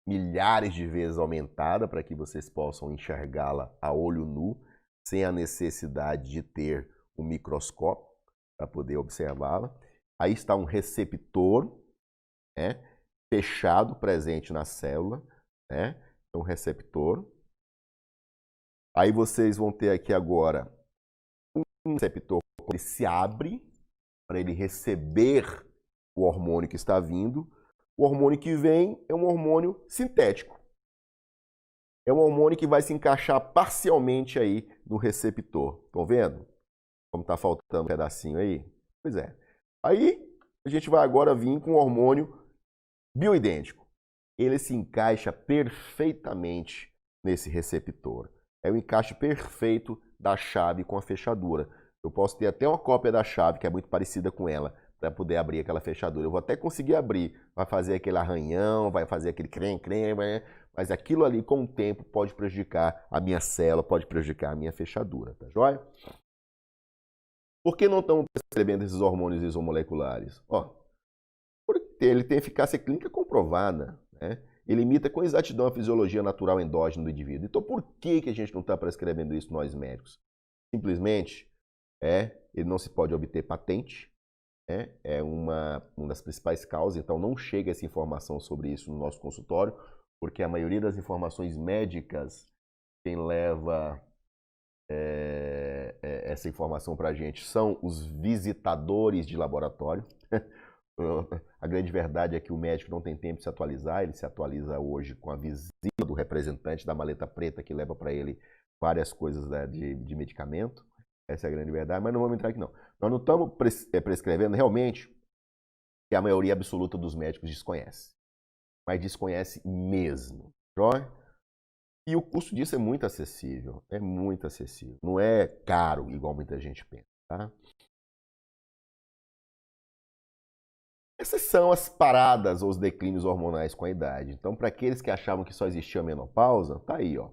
milhares de vezes aumentada, para que vocês possam enxergá-la a olho nu, sem a necessidade de ter um microscópio para poder observá-la. Aí está um receptor, fechado, presente na célula, um receptor. Aí vocês vão ter aqui agora um receptor que se abre para ele receber o hormônio que está vindo. O hormônio que vem é um hormônio sintético. É um hormônio que vai se encaixar parcialmente aí no receptor. Estão vendo? Como está faltando um pedacinho aí? Pois é. Aí a gente vai agora vir com um hormônio bioidêntico. Ele se encaixa perfeitamente nesse receptor. É o encaixe perfeito da chave com a fechadura. Eu posso ter até uma cópia da chave que é muito parecida com ela para poder abrir aquela fechadura. Eu vou até conseguir abrir, vai fazer aquele arranhão, vai fazer aquele creme, mas aquilo ali com o tempo pode prejudicar a minha célula, pode prejudicar a minha fechadura, tá joia? Por que não estamos prescrevendo esses hormônios isomoleculares? Porque ele tem eficácia clínica comprovada, né? Ele imita com exatidão a fisiologia natural endógena do indivíduo. Então, por que a gente não está prescrevendo isso nós médicos? Simplesmente, ele não se pode obter patente, é uma das principais causas, então não chega essa informação sobre isso no nosso consultório, porque a maioria das informações médicas, quem leva essa informação para a gente são os visitadores de laboratório. A grande verdade é que o médico não tem tempo de se atualizar, ele se atualiza hoje com a visita do representante da maleta preta que leva para ele várias coisas de medicamento. Essa é a grande verdade, mas não vamos entrar aqui não. Nós não estamos prescrevendo realmente que a maioria absoluta dos médicos desconhece, mas desconhece mesmo. E o custo disso é muito acessível, não é caro igual muita gente pensa, tá? Essas são as paradas ou os declínios hormonais com a idade. Então, para aqueles que achavam que só existia a menopausa, tá aí, ó.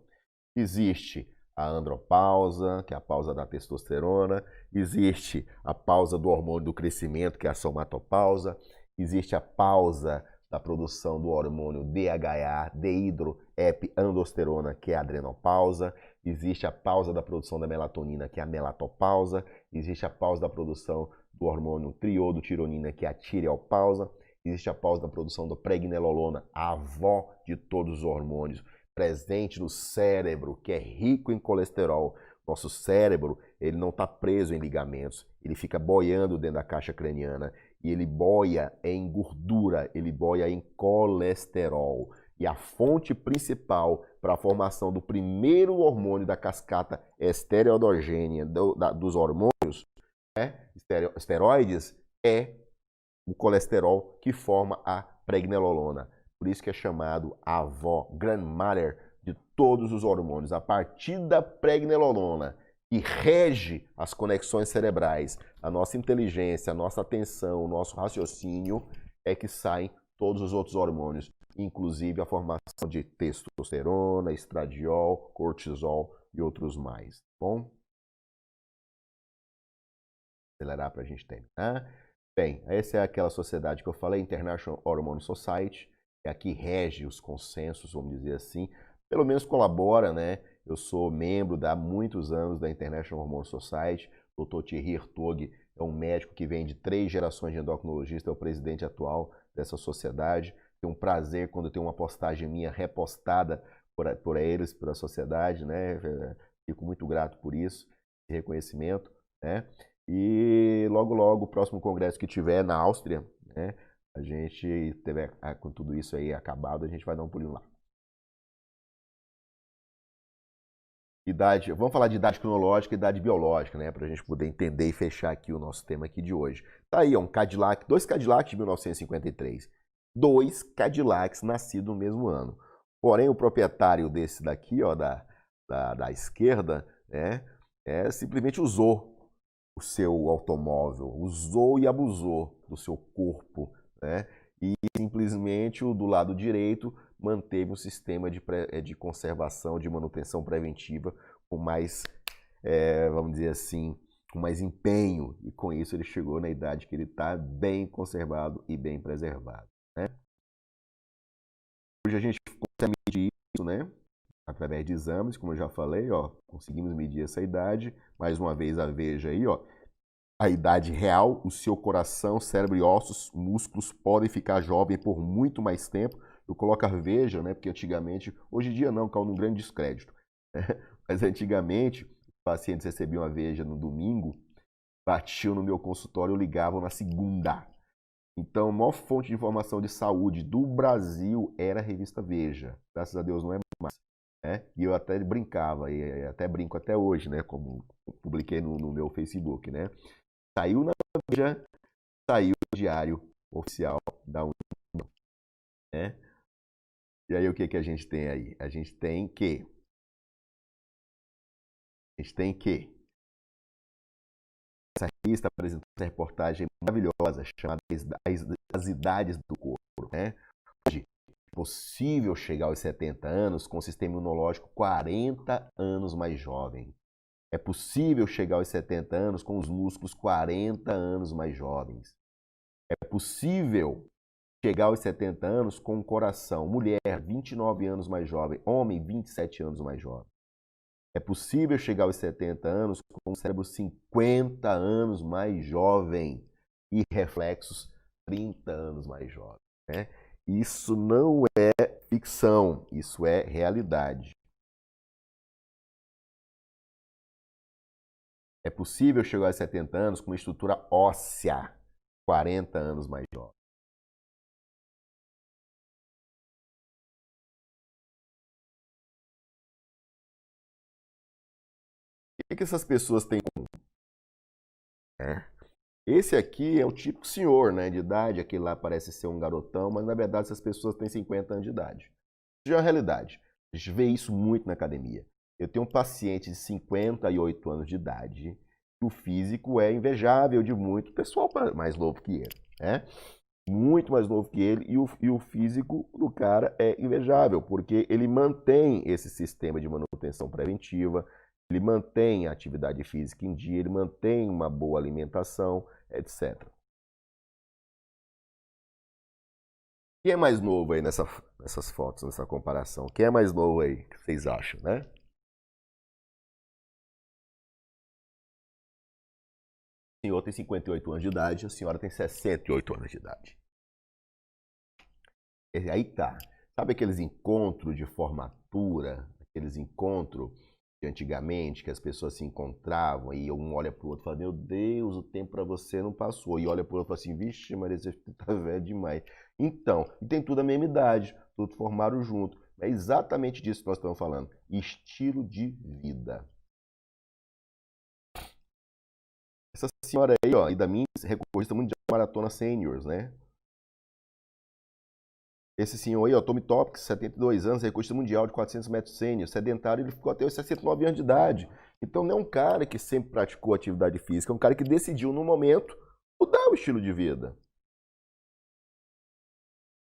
Existe a andropausa, que é a pausa da testosterona, existe a pausa do hormônio do crescimento, que é a somatopausa, existe a pausa da produção do hormônio DHA, dehidroepiandrosterona, que é a adrenopausa, existe a pausa da produção da melatonina, que é a melatopausa, existe a pausa da produção do hormônio triodotironina, que é a tireopausa, existe a pausa da produção da pregnenolona, a avó de todos os hormônios, presente no cérebro, que é rico em colesterol. Nosso cérebro, ele não está preso em ligamentos, ele fica boiando dentro da caixa craniana e ele boia em gordura, ele boia em colesterol. E a fonte principal para a formação do primeiro hormônio da cascata esteroidogênea dos hormônios, esteroides, é o colesterol que forma a pregnenolona. Por isso que é chamado a avó, grandmother de todos os hormônios. A partir da pregnenolona, que rege as conexões cerebrais, a nossa inteligência, a nossa atenção, o nosso raciocínio, é que saem todos os outros hormônios, inclusive a formação de testosterona, estradiol, cortisol e outros mais. Bom? acelerar para a gente terminar. Bem, essa é aquela sociedade que eu falei, International Hormone Society, é a que rege os consensos, vamos dizer assim, pelo menos colabora, né? Eu sou membro há muitos anos da International Hormone Society, o Dr. Thierry Hertog é um médico que vem de 3 gerações de endocrinologista, é o presidente atual dessa sociedade. Tenho um prazer quando tem uma postagem minha repostada por eles, pela sociedade, né? Fico muito grato por isso, esse reconhecimento, né? E logo, logo, o próximo congresso que tiver na Áustria, né? A gente teve, com tudo isso aí acabado, a gente vai dar um pulinho lá. Idade, vamos falar de idade cronológica e idade biológica, né? Para a gente poder entender e fechar aqui o nosso tema aqui de hoje. Tá aí, ó, um Cadillac, 2 Cadillacs de 1953. 2 Cadillacs nascidos no mesmo ano. Porém, o proprietário desse daqui, ó, da esquerda, né, simplesmente usou o seu automóvel, usou e abusou do seu corpo, né? E simplesmente o do lado direito manteve um sistema de conservação, de manutenção preventiva com mais, vamos dizer assim, com mais empenho. E com isso ele chegou na idade que ele está bem conservado e bem preservado, né? Hoje a gente consegue medir isso, né? Através de exames, como eu já falei, ó, conseguimos medir essa idade. Mais uma vez, a veja aí, ó, a idade real, o seu coração, cérebro e ossos, músculos podem ficar jovem por muito mais tempo. Eu coloco a veja, né, porque antigamente, hoje em dia não, causa um grande descrédito, né? Mas antigamente, os pacientes recebiam a veja no domingo, batiam no meu consultório, ligavam na segunda. Então, a maior fonte de informação de saúde do Brasil era a revista Veja. Graças a Deus não é mais. Né? E eu até brincava, e até brinco até hoje, né? Como publiquei no meu Facebook, né? Saiu na Veja, saiu no Diário Oficial da União, né? E aí o que a gente tem aí? A gente tem essa revista apresenta essa reportagem maravilhosa chamada As Idades do Corpo, né? Hoje é possível chegar aos 70 anos com o sistema imunológico 40 anos mais jovem. É possível chegar aos 70 anos com os músculos 40 anos mais jovens. É possível chegar aos 70 anos com o coração, mulher 29 anos mais jovem, homem 27 anos mais jovem. É possível chegar aos 70 anos com o cérebro 50 anos mais jovem e reflexos 30 anos mais jovem, né? Isso não é ficção, isso é realidade. É possível chegar aos 70 anos com uma estrutura óssea 40 anos mais jovem. O que essas pessoas têm em comum? Esse aqui é o típico senhor, né, de idade, aquele lá parece ser um garotão, mas na verdade essas pessoas têm 50 anos de idade. Isso já é uma realidade. A gente vê isso muito na academia. Eu tenho um paciente de 58 anos de idade, e o físico é invejável de muito pessoal mais novo que ele, né? Muito mais novo que ele, e o físico do cara é invejável, porque ele mantém esse sistema de manutenção preventiva, ele mantém a atividade física em dia, ele mantém uma boa alimentação, etc. Quem é mais novo aí nessas fotos, nessa comparação? Quem é mais novo aí, que vocês acham, né? O senhor tem 58 anos de idade, a senhora tem 68 anos de idade. Aí tá. Sabe aqueles encontros de formatura, aqueles encontros de antigamente, que as pessoas se encontravam e um olha pro outro e fala, meu Deus, o tempo para você não passou. E olha pro outro e fala assim, vixe, Maria, você tá velho demais. Então, e tem tudo a mesma idade, tudo formaram junto. É exatamente disso que nós estamos falando. Estilo de vida. Essa senhora aí, ó, da minha recordista mundial de maratona seniors, né? Esse senhor aí, ó, Tommy Topics, 72 anos, recordista mundial de 400 metros sênior, sedentário, ele ficou até os 69 anos de idade. Então não é um cara que sempre praticou atividade física, é um cara que decidiu no momento mudar o estilo de vida.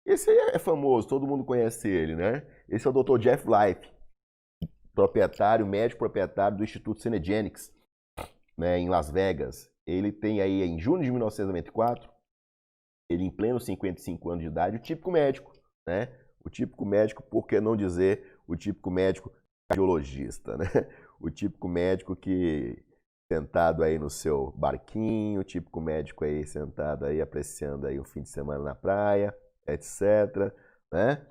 Esse aí é famoso, todo mundo conhece ele, né? Esse é o Dr. Jeff Life, proprietário, médico proprietário do Instituto Cenegenics, né, em Las Vegas. ele tem aí, em junho de 1994, ele em pleno 55 anos de idade, o típico médico, né? O típico médico, por que não dizer o típico médico cardiologista, né? O típico médico que sentado aí no seu barquinho, o típico médico aí sentado aí apreciando aí o fim de semana na praia, etc, né?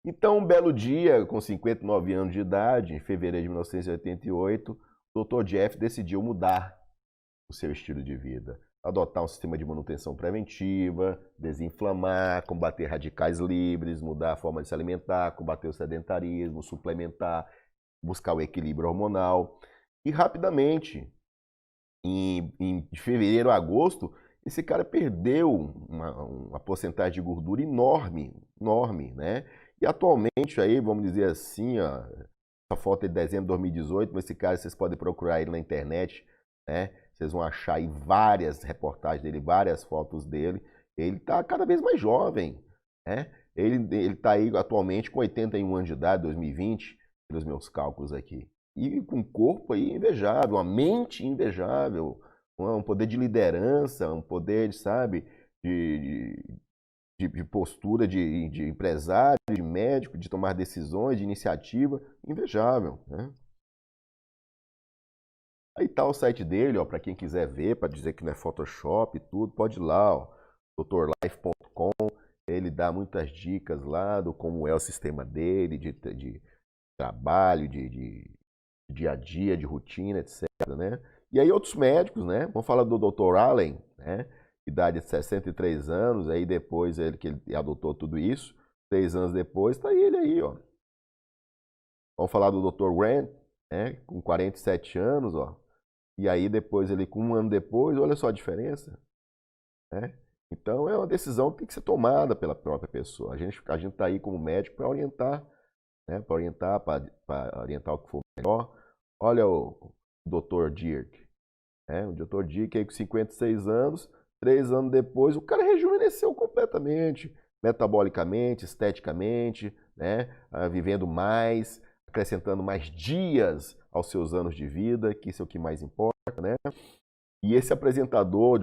Então, um belo dia, com 59 anos de idade, em fevereiro de 1988, o Dr. Jeff decidiu mudar o seu estilo de vida, adotar um sistema de manutenção preventiva, desinflamar, combater radicais livres, mudar a forma de se alimentar, combater o sedentarismo, suplementar, buscar o equilíbrio hormonal. E rapidamente, de fevereiro a agosto, esse cara perdeu uma porcentagem de gordura enorme, enorme, né? E atualmente aí, vamos dizer assim, ó, essa foto é de dezembro de 2018, mas esse cara vocês podem procurar ele na internet, né? Vocês vão achar aí várias reportagens dele, várias fotos dele. Ele está cada vez mais jovem, né? Ele está aí atualmente com 81 anos de idade, 2020, pelos meus cálculos aqui. E com um corpo aí invejável, uma mente invejável, um poder de liderança, um poder, sabe, de, de postura de empresário, de médico, de tomar decisões, de iniciativa, invejável, né? Aí tá o site dele, ó, para quem quiser ver, para dizer que não é Photoshop e tudo, pode ir lá, ó, drlife.com, ele dá muitas dicas lá do como é o sistema dele, de trabalho, de dia a dia, de rotina, etc, né? E aí outros médicos, né? Vamos falar do Dr. Allen, né? Idade de 63 anos, aí depois que ele adotou tudo isso, 3 anos depois, tá ele aí, ó. Vamos falar do Dr. Grant, né? Com 47 anos, ó. E aí depois ele, com um ano depois, olha só a diferença, né? Então é uma decisão que tem que ser tomada pela própria pessoa. A gente tá aí como médico para orientar, né? Para orientar o que for melhor. Olha o Dr. Dirk, né? O Dr. Dirk aí com 56 anos, 3 anos depois, o cara rejuvenesceu completamente, metabolicamente, esteticamente, né? Vivendo mais, acrescentando mais dias aos seus anos de vida, que isso é o que mais importa, né? E esse apresentador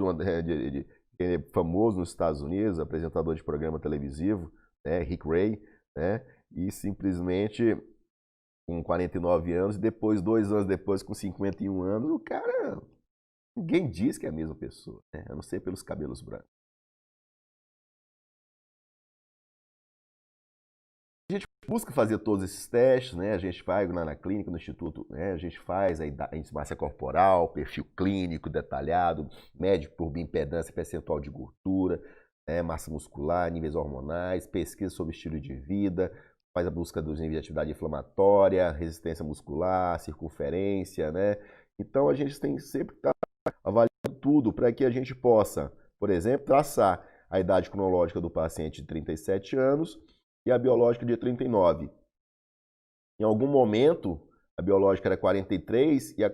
famoso nos Estados Unidos, apresentador de programa televisivo, né? Rick Ray, né? E simplesmente com 49 anos, e depois, 2 anos depois, com 51 anos, o cara, ninguém diz que é a mesma pessoa, né? A não ser pelos cabelos brancos. A gente busca fazer todos esses testes, né? A gente vai lá na clínica, no instituto, né? A gente faz a massa corporal, perfil clínico detalhado, mede por bioimpedância, percentual de gordura, né? Massa muscular, níveis hormonais, pesquisa sobre estilo de vida, faz a busca dos níveis de atividade inflamatória, resistência muscular, circunferência, né? Então a gente tem sempre que estar avaliando tudo para que a gente possa, por exemplo, traçar a idade cronológica do paciente de 37 anos e a biológica de 39. Em algum momento, a biológica era 43 e a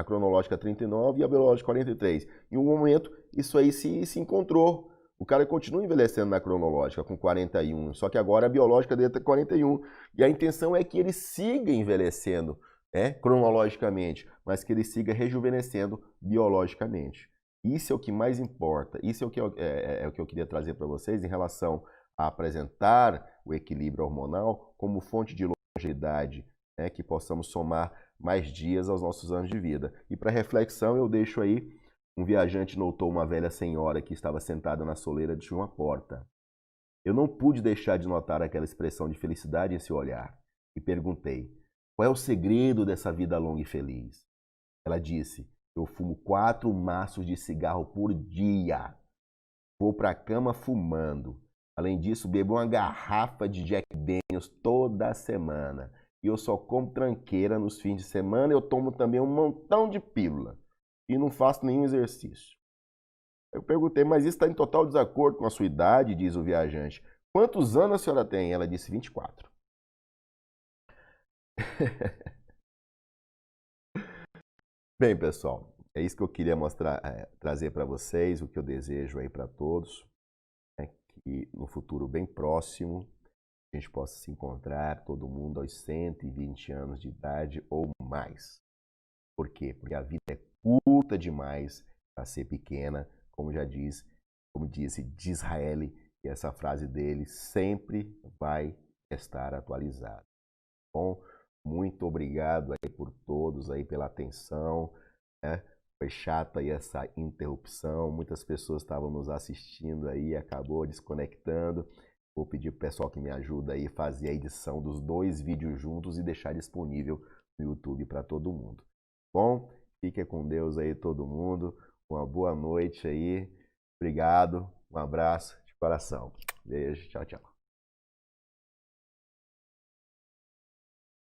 cronológica 39 e a biológica 43. Em um momento, isso aí se encontrou. O cara continua envelhecendo na cronológica com 41, só que agora a biológica dele está 41. E a intenção é que ele siga envelhecendo, né, cronologicamente, mas que ele siga rejuvenescendo biologicamente. Isso é o que mais importa. Isso é o que é o que eu queria trazer para vocês em relação a apresentar o equilíbrio hormonal como fonte de longevidade, né, que possamos somar mais dias aos nossos anos de vida. E para reflexão eu deixo aí, um viajante notou uma velha senhora que estava sentada na soleira de uma porta. Eu não pude deixar de notar aquela expressão de felicidade em seu olhar e perguntei, qual é o segredo dessa vida longa e feliz? Ela disse, eu fumo 4 maços de cigarro por dia. Vou para a cama fumando. Além disso, bebo uma garrafa de Jack Daniels toda semana. E eu só como tranqueira nos fins de semana. Eu tomo também um montão de pílula. E não faço nenhum exercício. Eu perguntei, mas isso está em total desacordo com a sua idade, diz o viajante. Quantos anos a senhora tem? Ela disse 24. Bem, pessoal, é isso que eu queria mostrar, trazer para vocês, o que eu desejo aí para todos. Que no futuro bem próximo a gente possa se encontrar todo mundo aos 120 anos de idade ou mais. Por quê? Porque a vida é curta demais para ser pequena, como já diz, como disse Disraeli, e essa frase dele sempre vai estar atualizada. Bom, muito obrigado aí por todos aí pela atenção, né? Foi chata aí essa interrupção, muitas pessoas estavam nos assistindo aí, acabou desconectando. Vou pedir pro pessoal que me ajuda aí a fazer a edição dos 2 vídeos juntos e deixar disponível no YouTube para todo mundo. Bom, fique com Deus aí todo mundo, uma boa noite aí, obrigado, um abraço de coração. Beijo, tchau, tchau.